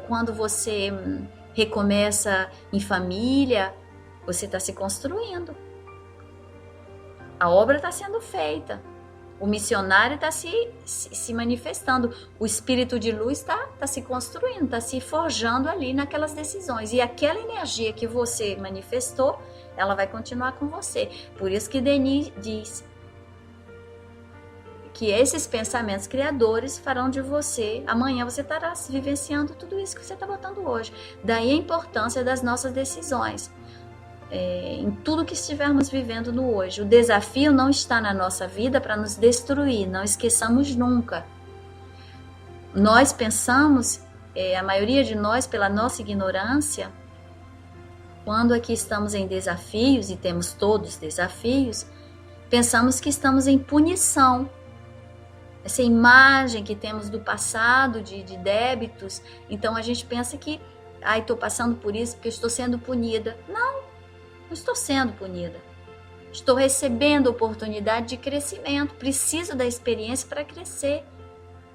quando você recomeça em família, você está se construindo. A obra está sendo feita. O missionário está se manifestando. O espírito de luz está se construindo, está se forjando ali naquelas decisões. E aquela energia que você manifestou, ela vai continuar com você. Por isso que Denis diz que esses pensamentos criadores farão de você, amanhã você estará vivenciando tudo isso que você está botando hoje. Daí a importância das nossas decisões. Em tudo que estivermos vivendo no hoje. O desafio não está na nossa vida para nos destruir, não esqueçamos nunca. Nós pensamos, a maioria de nós, pela nossa ignorância, quando aqui estamos em desafios, e temos todos desafios, pensamos que estamos em punição. Essa imagem que temos do passado, de débitos, então a gente pensa que, estou passando por isso porque estou sendo punida. Não estou sendo punida. Estou recebendo oportunidade de crescimento. Preciso da experiência para crescer.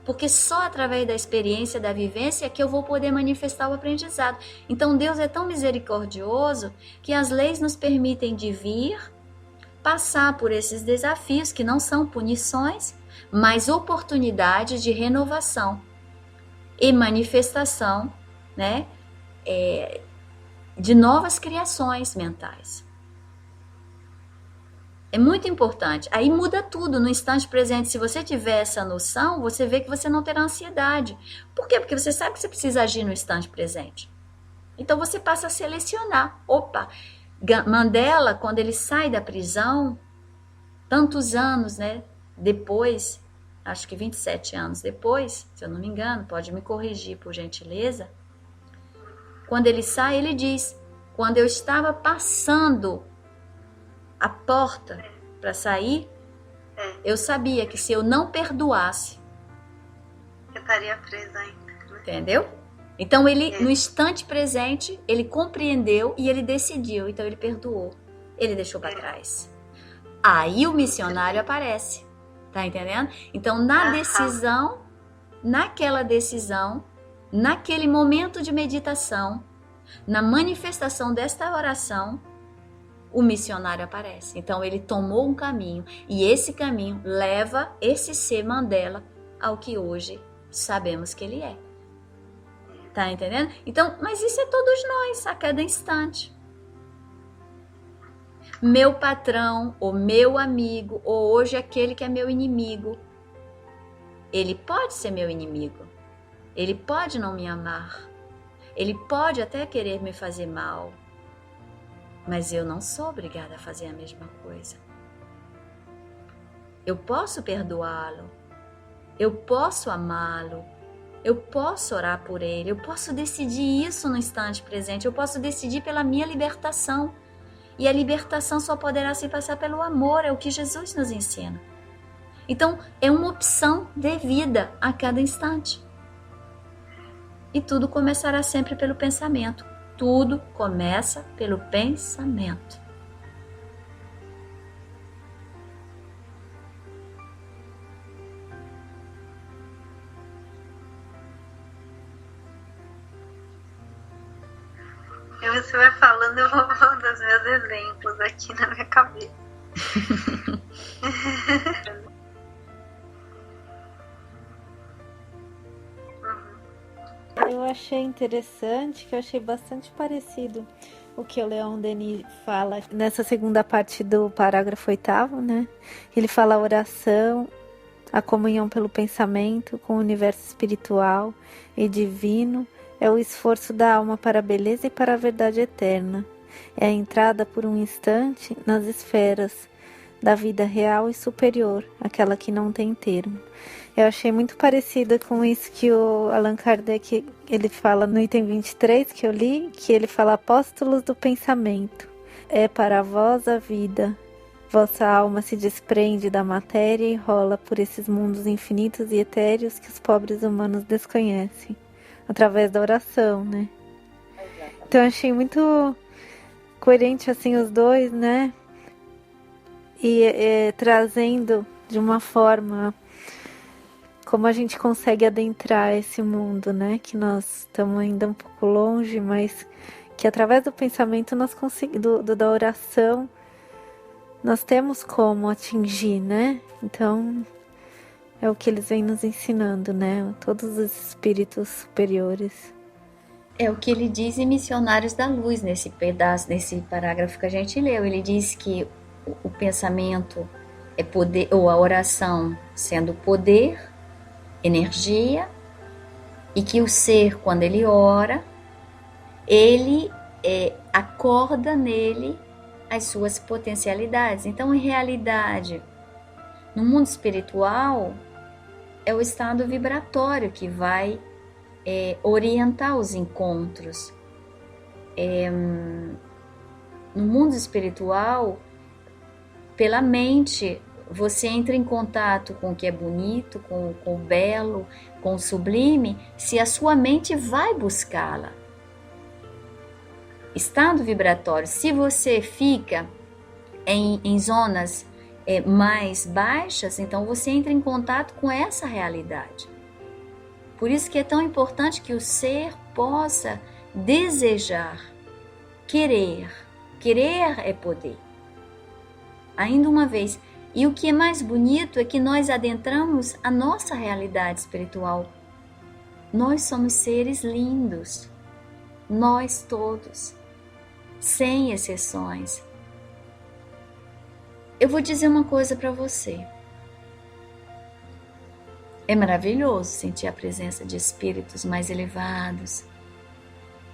Porque só através da experiência, da vivência, é que eu vou poder manifestar o aprendizado. Então Deus é tão misericordioso que as leis nos permitem de vir, passar por esses desafios que não são punições, mas oportunidades de renovação e manifestação, né? De novas criações mentais. É muito importante. Aí muda tudo no instante presente. Se você tiver essa noção, você vê que você não terá ansiedade. Por quê? Porque você sabe que você precisa agir no instante presente. Então você passa a selecionar. Opa, Mandela, quando ele sai da prisão, tantos anos, né, depois acho que 27 anos depois, se eu não me engano, pode me corrigir por gentileza. Quando ele sai, ele diz: quando eu estava passando a porta para sair, eu sabia que se eu não perdoasse, Eu estaria presa ainda. entendeu? Então ele, no instante presente, ele compreendeu e ele decidiu, então ele perdoou, ele deixou para trás. Aí o missionário aparece, tá entendendo? Então naquela decisão, naquele momento de meditação, na manifestação desta oração, o missionário aparece. Então ele tomou um caminho e esse caminho leva esse ser Mandela ao que hoje sabemos que ele é. Tá entendendo? Então, mas isso é todos nós, a cada instante. Meu patrão, ou meu amigo, ou hoje aquele que é meu inimigo, ele pode ser meu inimigo. Ele pode não me amar. Ele pode até querer me fazer mal. Mas eu não sou obrigada a fazer a mesma coisa. Eu posso perdoá-lo. Eu posso amá-lo. Eu posso orar por ele. Eu posso decidir isso no instante presente. Eu posso decidir pela minha libertação. E a libertação só poderá se passar pelo amor. É o que Jesus nos ensina. Então, é uma opção de vida a cada instante. E tudo começará sempre pelo pensamento. Tudo começa pelo pensamento. E você vai falando, eu vou falando os meus exemplos aqui na minha cabeça. Eu achei interessante, que eu achei bastante parecido o que o Leon Denis fala nessa segunda parte do parágrafo 8º, né? Ele fala a oração, a comunhão pelo pensamento com o universo espiritual e divino, é o esforço da alma para a beleza e para a verdade eterna. É a entrada por um instante nas esferas da vida real e superior, aquela que não tem termo. Eu achei muito parecida com isso que o Allan Kardec ele fala no item 23 que eu li, que ele fala: apóstolos do pensamento, é para vós a vida. Vossa alma se desprende da matéria e rola por esses mundos infinitos e etéreos que os pobres humanos desconhecem, através da oração, né? Então eu achei muito coerente assim os dois, né? E trazendo de uma forma como a gente consegue adentrar esse mundo, né? Que nós estamos ainda um pouco longe, mas que através do pensamento nós conseguimos, da oração, nós temos como atingir, né? Então é o que eles vêm nos ensinando, né? Todos os espíritos superiores. É o que ele diz em Missionários da Luz, nesse pedaço, nesse parágrafo que a gente leu. Ele diz que o pensamento é poder, ou a oração sendo poder, energia, e que o ser, quando ele ora, ele acorda nele as suas potencialidades. Então, em realidade, no mundo espiritual, é o estado vibratório que vai orientar os encontros. No mundo espiritual, pela mente, você entra em contato com o que é bonito, com o belo, com o sublime, se a sua mente vai buscá-la. Estado vibratório, se você fica em zonas mais baixas, então você entra em contato com essa realidade. Por isso que é tão importante que o ser possa desejar, querer. Querer é poder. Ainda uma vez, e o que é mais bonito é que nós adentramos a nossa realidade espiritual. Nós somos seres lindos, nós todos, sem exceções. Eu vou dizer uma coisa para você. É maravilhoso sentir a presença de espíritos mais elevados,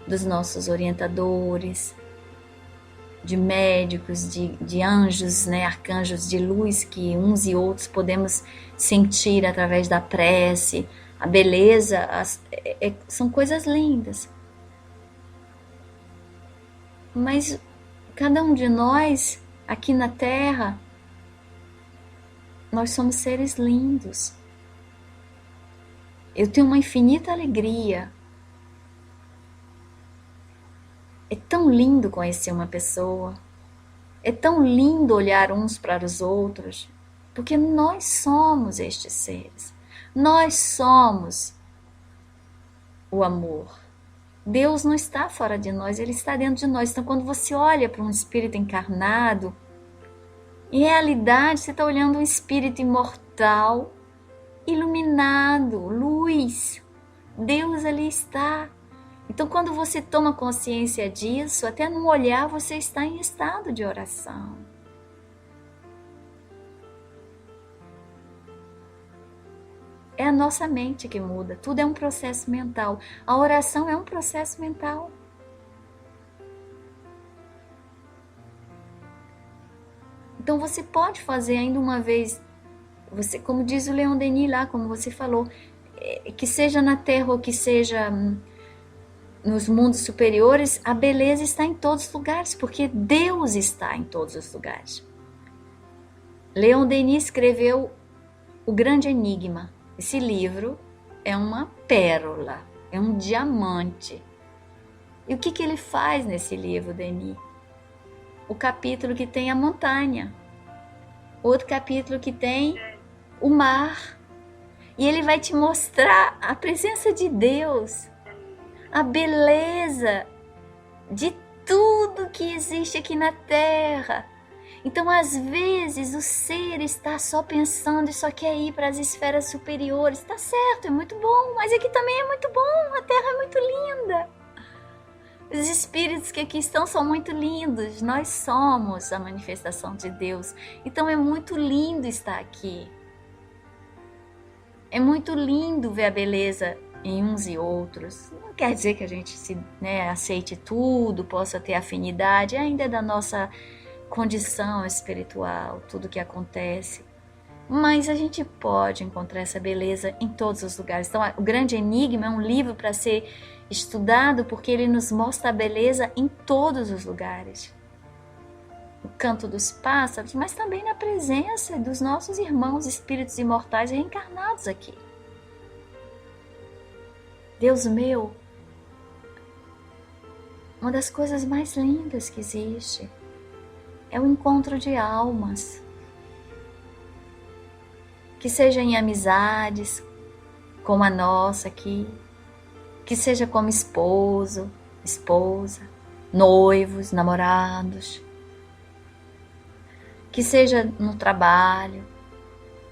dos nossos orientadores, de médicos, de anjos, né, arcanjos de luz que uns e outros podemos sentir através da prece, a beleza, são coisas lindas. Mas cada um de nós, aqui na Terra, nós somos seres lindos. Eu tenho uma infinita alegria. É tão lindo conhecer uma pessoa. É tão lindo olhar uns para os outros. Porque nós somos estes seres. Nós somos o amor. Deus não está fora de nós, Ele está dentro de nós. Então, quando você olha para um espírito encarnado, em realidade, você está olhando um espírito imortal, iluminado, luz. Deus ali está. Então, quando você toma consciência disso, até no olhar você está em estado de oração. É a nossa mente que muda, tudo é um processo mental. A oração é um processo mental. Então você pode fazer ainda uma vez, você, como diz o Leon Denis lá, como você falou, que seja na Terra ou que seja nos mundos superiores, a beleza está em todos os lugares, porque Deus está em todos os lugares. Leon Denis escreveu O Grande Enigma. Esse livro é uma pérola, é um diamante. E o que ele faz nesse livro, Denis? O capítulo que tem a montanha, outro capítulo que tem o mar. E ele vai te mostrar a presença de Deus, a beleza de tudo que existe aqui na Terra. Então, às vezes, o ser está só pensando e só quer ir para as esferas superiores. Está certo, é muito bom, mas aqui também é muito bom, a Terra é muito linda. Os espíritos que aqui estão são muito lindos, nós somos a manifestação de Deus. Então, é muito lindo estar aqui. É muito lindo ver a beleza em uns e outros. Não quer dizer que a gente aceite tudo, possa ter afinidade, ainda é da nossa condição espiritual, tudo que acontece. Mas a gente pode encontrar essa beleza em todos os lugares. Então, O Grande Enigma é um livro para ser estudado porque ele nos mostra a beleza em todos os lugares. O canto dos pássaros, mas também na presença dos nossos irmãos espíritos imortais reencarnados aqui. Deus meu, uma das coisas mais lindas que existe é o encontro de almas, que seja em amizades, como a nossa aqui, que seja como esposo, esposa, noivos, namorados, que seja no trabalho,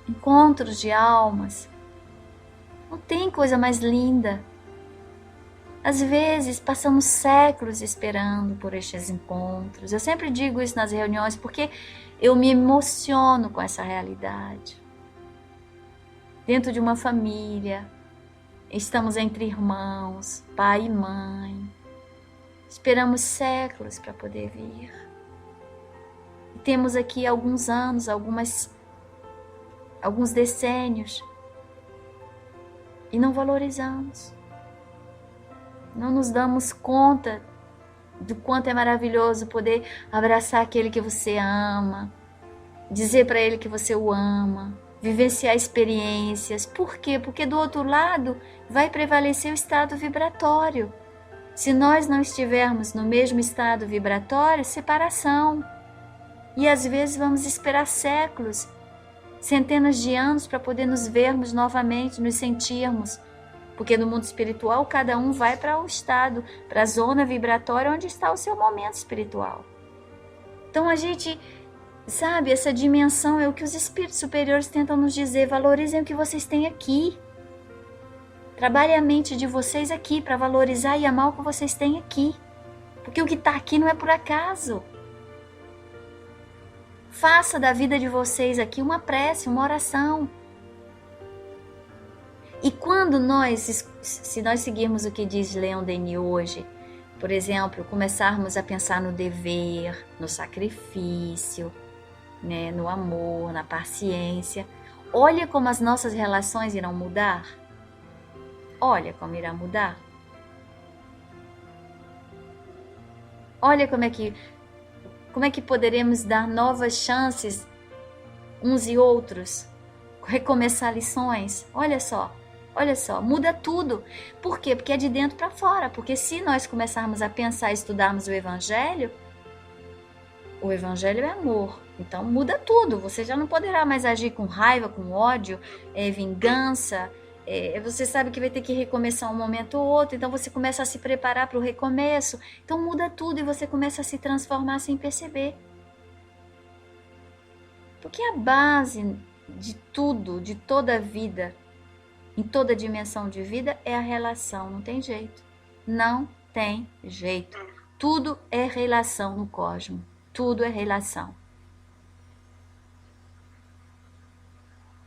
encontros de almas. Não tem coisa mais linda. Às vezes passamos séculos esperando por estes encontros. Eu sempre digo isso nas reuniões porque eu me emociono com essa realidade. Dentro de uma família, estamos entre irmãos, pai e mãe. Esperamos séculos para poder vir. E temos aqui alguns anos, alguns decênios e não valorizamos. Não nos damos conta do quanto é maravilhoso poder abraçar aquele que você ama, dizer para ele que você o ama, vivenciar experiências. Por quê? Porque do outro lado vai prevalecer o estado vibratório. Se nós não estivermos no mesmo estado vibratório, separação. E às vezes vamos esperar séculos, centenas de anos para poder nos vermos novamente, nos sentirmos. Porque no mundo espiritual, cada um vai para o estado, para a zona vibratória onde está o seu momento espiritual. Então a gente, sabe, essa dimensão é o que os espíritos superiores tentam nos dizer. Valorizem o que vocês têm aqui. Trabalhem a mente de vocês aqui para valorizar e amar o que vocês têm aqui. Porque o que está aqui não é por acaso. Faça da vida de vocês aqui uma prece, uma oração. E quando se nós seguirmos o que diz Leon Denis hoje, Por exemplo, começarmos a pensar no dever, no sacrifício, né, no amor, na paciência. Olha como as nossas relações irão mudar. Olha como irá mudar. Olha como é que poderemos dar novas chances uns e outros, recomeçar lições. Olha só, muda tudo. Por quê? Porque é de dentro para fora. Porque se nós começarmos a pensar e estudarmos o Evangelho é amor. Então muda tudo. Você já não poderá mais agir com raiva, com ódio, vingança. Você sabe que vai ter que recomeçar um momento ou outro. Então você começa a se preparar para o recomeço. Então muda tudo e você começa a se transformar sem perceber. Porque a base de tudo, de toda a vida, em toda dimensão de vida, é a relação. Não tem jeito. Não tem jeito. Tudo é relação no cosmos. Tudo é relação.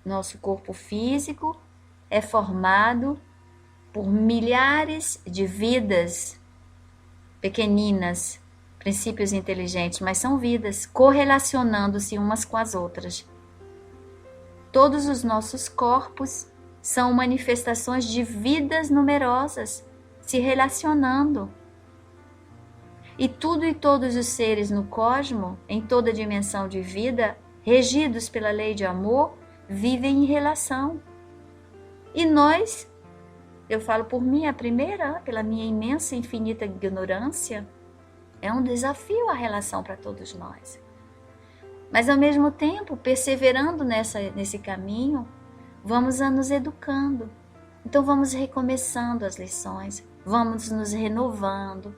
Nosso corpo físico é formado por milhares de vidas pequeninas, princípios inteligentes, mas são vidas correlacionando-se umas com as outras. Todos os nossos corpos são manifestações de vidas numerosas se relacionando. E tudo e todos os seres no cosmos, em toda dimensão de vida, regidos pela lei de amor, vivem em relação. E nós, eu falo por mim, a primeira, pela minha imensa e infinita ignorância, é um desafio a relação para todos nós. Mas ao mesmo tempo, perseverando nesse caminho, vamos nos educando. Então vamos recomeçando as lições, vamos nos renovando,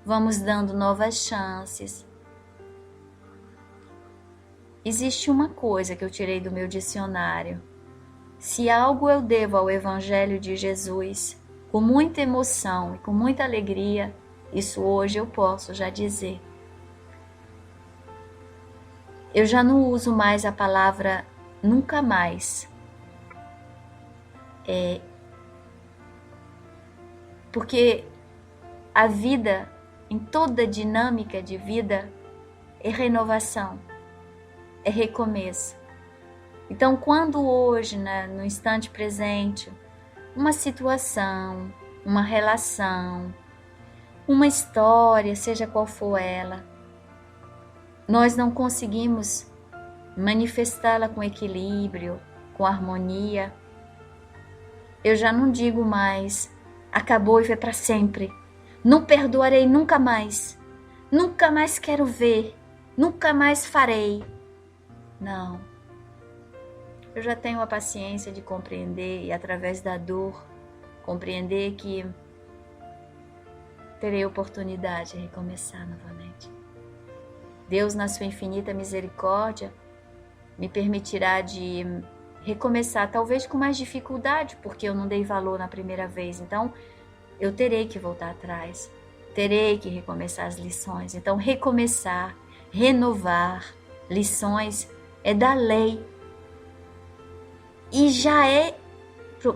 vamos dando novas chances. Existe uma coisa que eu tirei do meu dicionário. Se algo eu devo ao Evangelho de Jesus, com muita emoção e com muita alegria, isso hoje eu posso já dizer. Eu já não uso mais a palavra nunca mais. Porque a vida, em toda dinâmica de vida, é renovação, é recomeço. Então, quando hoje, no instante presente, uma situação, uma relação, uma história, seja qual for ela, nós não conseguimos manifestá-la com equilíbrio, com harmonia, eu já não digo mais, acabou e foi para sempre. Não perdoarei nunca mais quero ver, nunca mais farei. Não. Eu já tenho a paciência de compreender e através da dor, compreender que terei oportunidade de recomeçar novamente. Deus, na sua infinita misericórdia, me permitirá de recomeçar, talvez com mais dificuldade, porque eu não dei valor na primeira vez. Então, eu terei que voltar atrás, terei que recomeçar as lições. Então, recomeçar, renovar lições é da lei. E já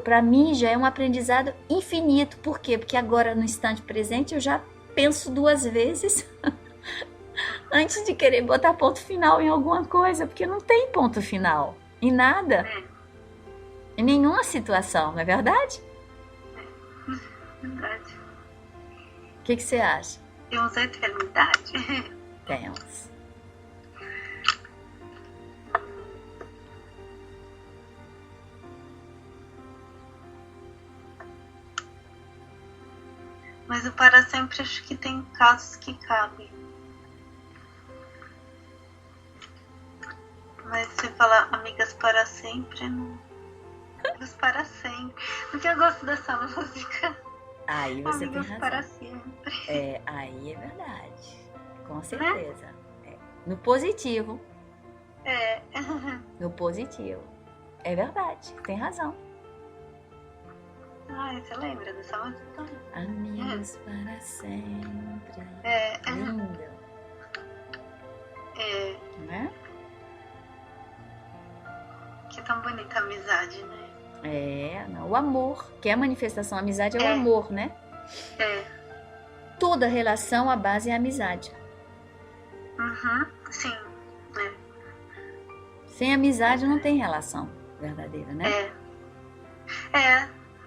para mim, já é um aprendizado infinito. Por quê? Porque agora, no instante presente, eu já penso 2 vezes antes de querer botar ponto final em alguma coisa, porque não tem ponto final em nada, em nenhuma situação, não é verdade? Verdade. O que você acha? Temos a eternidade. Temos. Mas o para sempre acho que tem casos que cabem. Mas se falar amigas para sempre, não. Amigas para sempre. Porque eu gosto dessa música. Aí você Amigas tem razão. para sempre. Aí é verdade. Com certeza. Né? No positivo. No positivo. É verdade. Tem razão. Ai, você lembra dessa música? Amigos para sempre. Lindo. Né? Que tão bonita a amizade, né? Não, o amor, que é a manifestação, a amizade é o amor, né? toda relação, a base é a amizade. Sim. Sem amizade não tem relação verdadeira, né?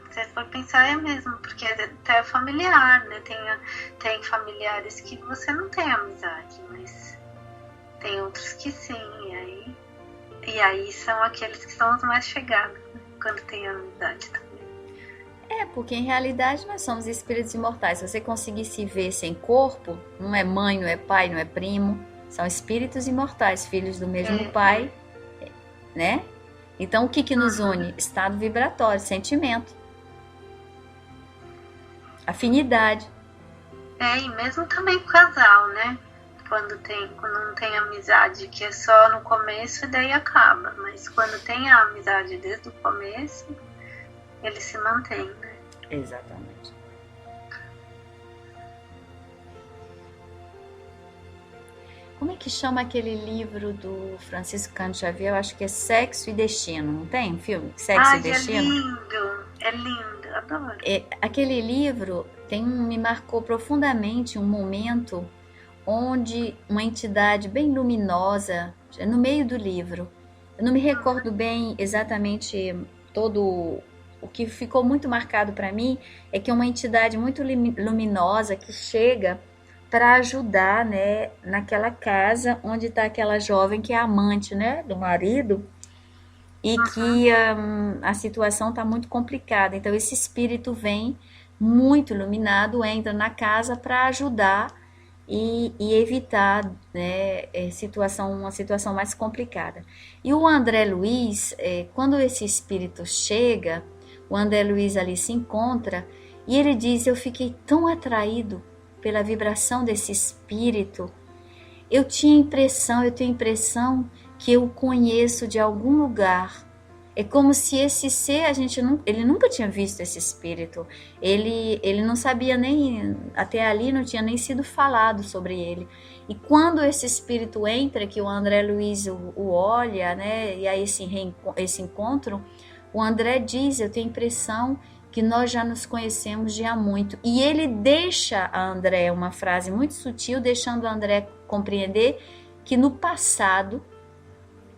Se for pensar é mesmo, porque até é familiar, né? Tem familiares que você não tem amizade, mas tem outros que sim, e aí são aqueles que são os mais chegados, né? Quando tem amizade também. Porque em realidade nós somos espíritos imortais. Se você conseguir se ver sem corpo, não é mãe, não é pai, não é primo, são espíritos imortais, filhos do mesmo pai, né? Então o que nos une? Estado vibratório, sentimento, afinidade. E mesmo também com o casal, né? Quando não tem amizade, que é só no começo e daí acaba. Mas quando tem a amizade desde o começo, ele se mantém, né? Exatamente. Como é que chama aquele livro do Francisco Cândido Xavier? Eu acho que é Sexo e Destino, não tem um filme? Sexo e Destino? É lindo, adoro. Aquele livro me marcou profundamente um momento onde uma entidade bem luminosa, no meio do livro, eu não me recordo bem exatamente todo o que ficou muito marcado para mim, é que é uma entidade muito luminosa que chega para ajudar, né, naquela casa onde está aquela jovem que é amante, né, do marido, e que a situação está muito complicada. Então esse espírito vem muito iluminado, entra na casa para ajudar e evitar, né, uma situação mais complicada. E o André Luiz, quando esse espírito chega, o André Luiz ali se encontra e ele diz: eu fiquei tão atraído pela vibração desse espírito, eu tenho impressão que eu o conheço de algum lugar. É como se esse ser, ele nunca tinha visto esse espírito, ele não sabia nem, até ali não tinha nem sido falado sobre ele. E quando esse espírito entra, que o André Luiz o olha, né, e aí esse encontro, o André diz: eu tenho a impressão que nós já nos conhecemos de há muito. E ele deixa a André uma frase muito sutil, deixando a André compreender que no passado,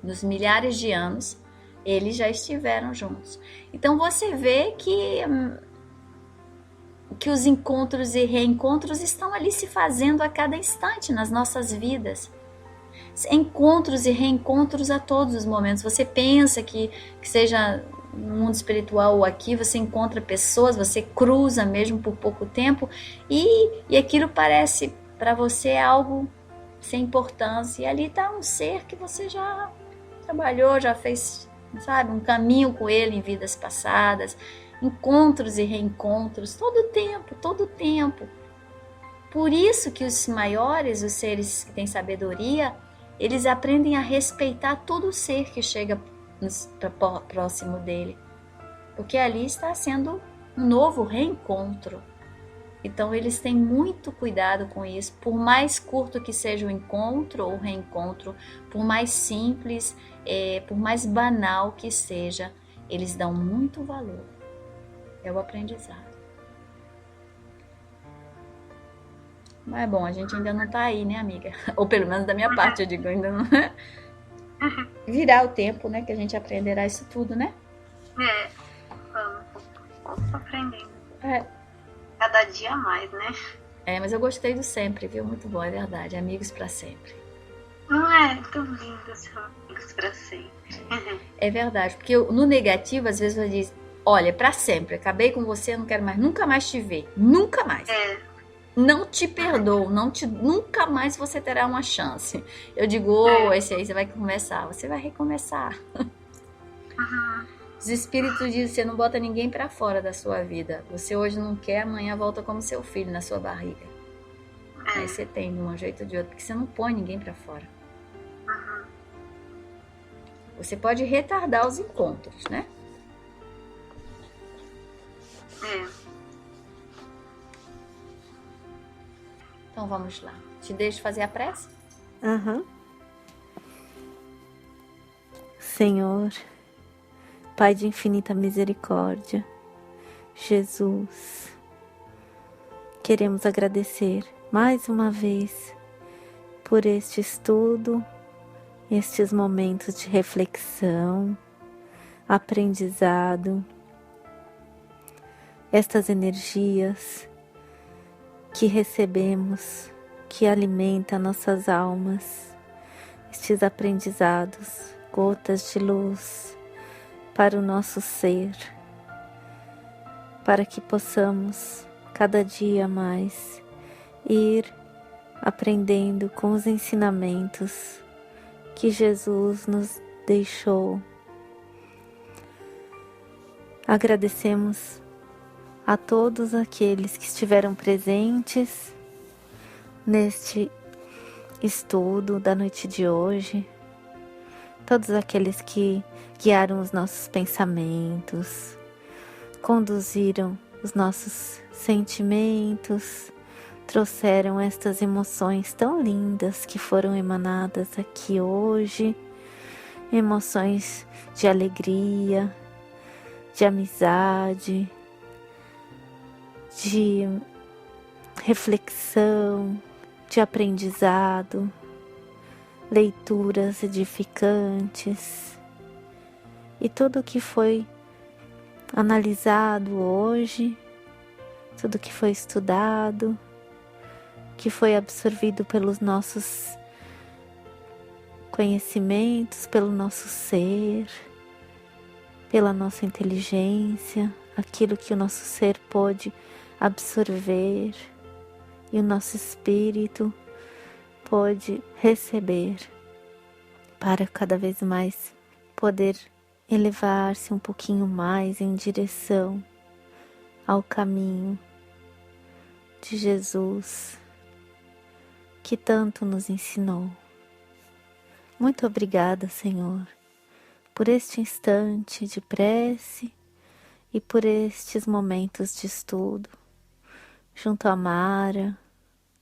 nos milhares de anos, eles já estiveram juntos. Então você vê que os encontros e reencontros estão ali se fazendo a cada instante nas nossas vidas. Encontros e reencontros a todos os momentos. Você pensa que seja no mundo espiritual ou aqui, você encontra pessoas, você cruza mesmo por pouco tempo e aquilo parece para você algo sem importância. E ali está um ser que você já trabalhou, já fez, sabe, um caminho com ele em vidas passadas, encontros e reencontros, todo o tempo. Por isso que os maiores, os seres que têm sabedoria, eles aprendem a respeitar todo ser que chega próximo dele, porque ali está sendo um novo reencontro. Então eles têm muito cuidado com isso, por mais curto que seja o encontro ou reencontro, por mais simples, por mais banal que seja, eles dão muito valor. É o aprendizado. Mas é bom, a gente ainda não tá aí, né, amiga? Ou pelo menos da minha parte, eu digo, ainda não. Virá o tempo, né, que a gente aprenderá isso tudo, né? Vamos aprendendo. É. Cada dia mais, né? Mas eu gostei do sempre, viu? Muito bom, é verdade. Amigos pra sempre. Não é? Tão lindo ser amigos pra sempre. É verdade, porque no negativo, às vezes você diz: olha, pra sempre, acabei com você, não quero mais, nunca mais te ver. Nunca mais. Não te perdoo, nunca mais você terá uma chance. Eu digo: esse aí você vai começar, você vai recomeçar. Os espíritos dizem: você não bota ninguém pra fora da sua vida. Você hoje não quer, amanhã volta como seu filho na sua barriga. Aí você tem de um jeito ou de outro, porque você não põe ninguém pra fora. Você pode retardar os encontros, né? Então vamos lá. Te deixo fazer a prece? Senhor, Pai de infinita misericórdia, Jesus, queremos agradecer mais uma vez por este estudo, estes momentos de reflexão, aprendizado, estas energias que recebemos, que alimentam nossas almas, estes aprendizados, gotas de luz para o nosso ser, para que possamos cada dia mais ir aprendendo com os ensinamentos que Jesus nos deixou. Agradecemos a todos aqueles que estiveram presentes neste estudo da noite de hoje, todos aqueles que guiaram os nossos pensamentos, conduziram os nossos sentimentos, trouxeram estas emoções tão lindas que foram emanadas aqui hoje, emoções de alegria, de amizade, de reflexão, de aprendizado, leituras edificantes e tudo que foi analisado hoje, tudo que foi estudado, que foi absorvido pelos nossos conhecimentos, pelo nosso ser, pela nossa inteligência, aquilo que o nosso ser pôde absorver e o nosso espírito pôde receber para cada vez mais poder elevar-se um pouquinho mais em direção ao caminho de Jesus que tanto nos ensinou. Muito obrigada, Senhor, por este instante de prece e por estes momentos de estudo junto a Mara,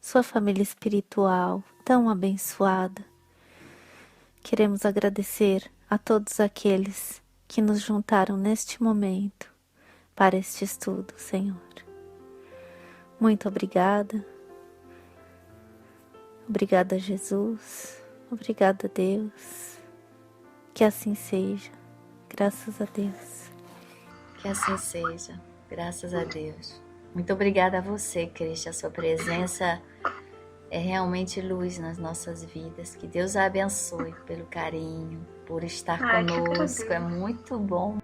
sua família espiritual tão abençoada. Queremos agradecer a todos aqueles que nos juntaram neste momento para este estudo, Senhor. Muito obrigada. Obrigada, Jesus. Obrigada, Deus. Que assim seja. Graças a Deus. Que assim seja. Graças a Deus. Muito obrigada a você, Cristi. A sua presença é realmente luz nas nossas vidas. Que Deus a abençoe pelo carinho, por estar conosco. É muito bom.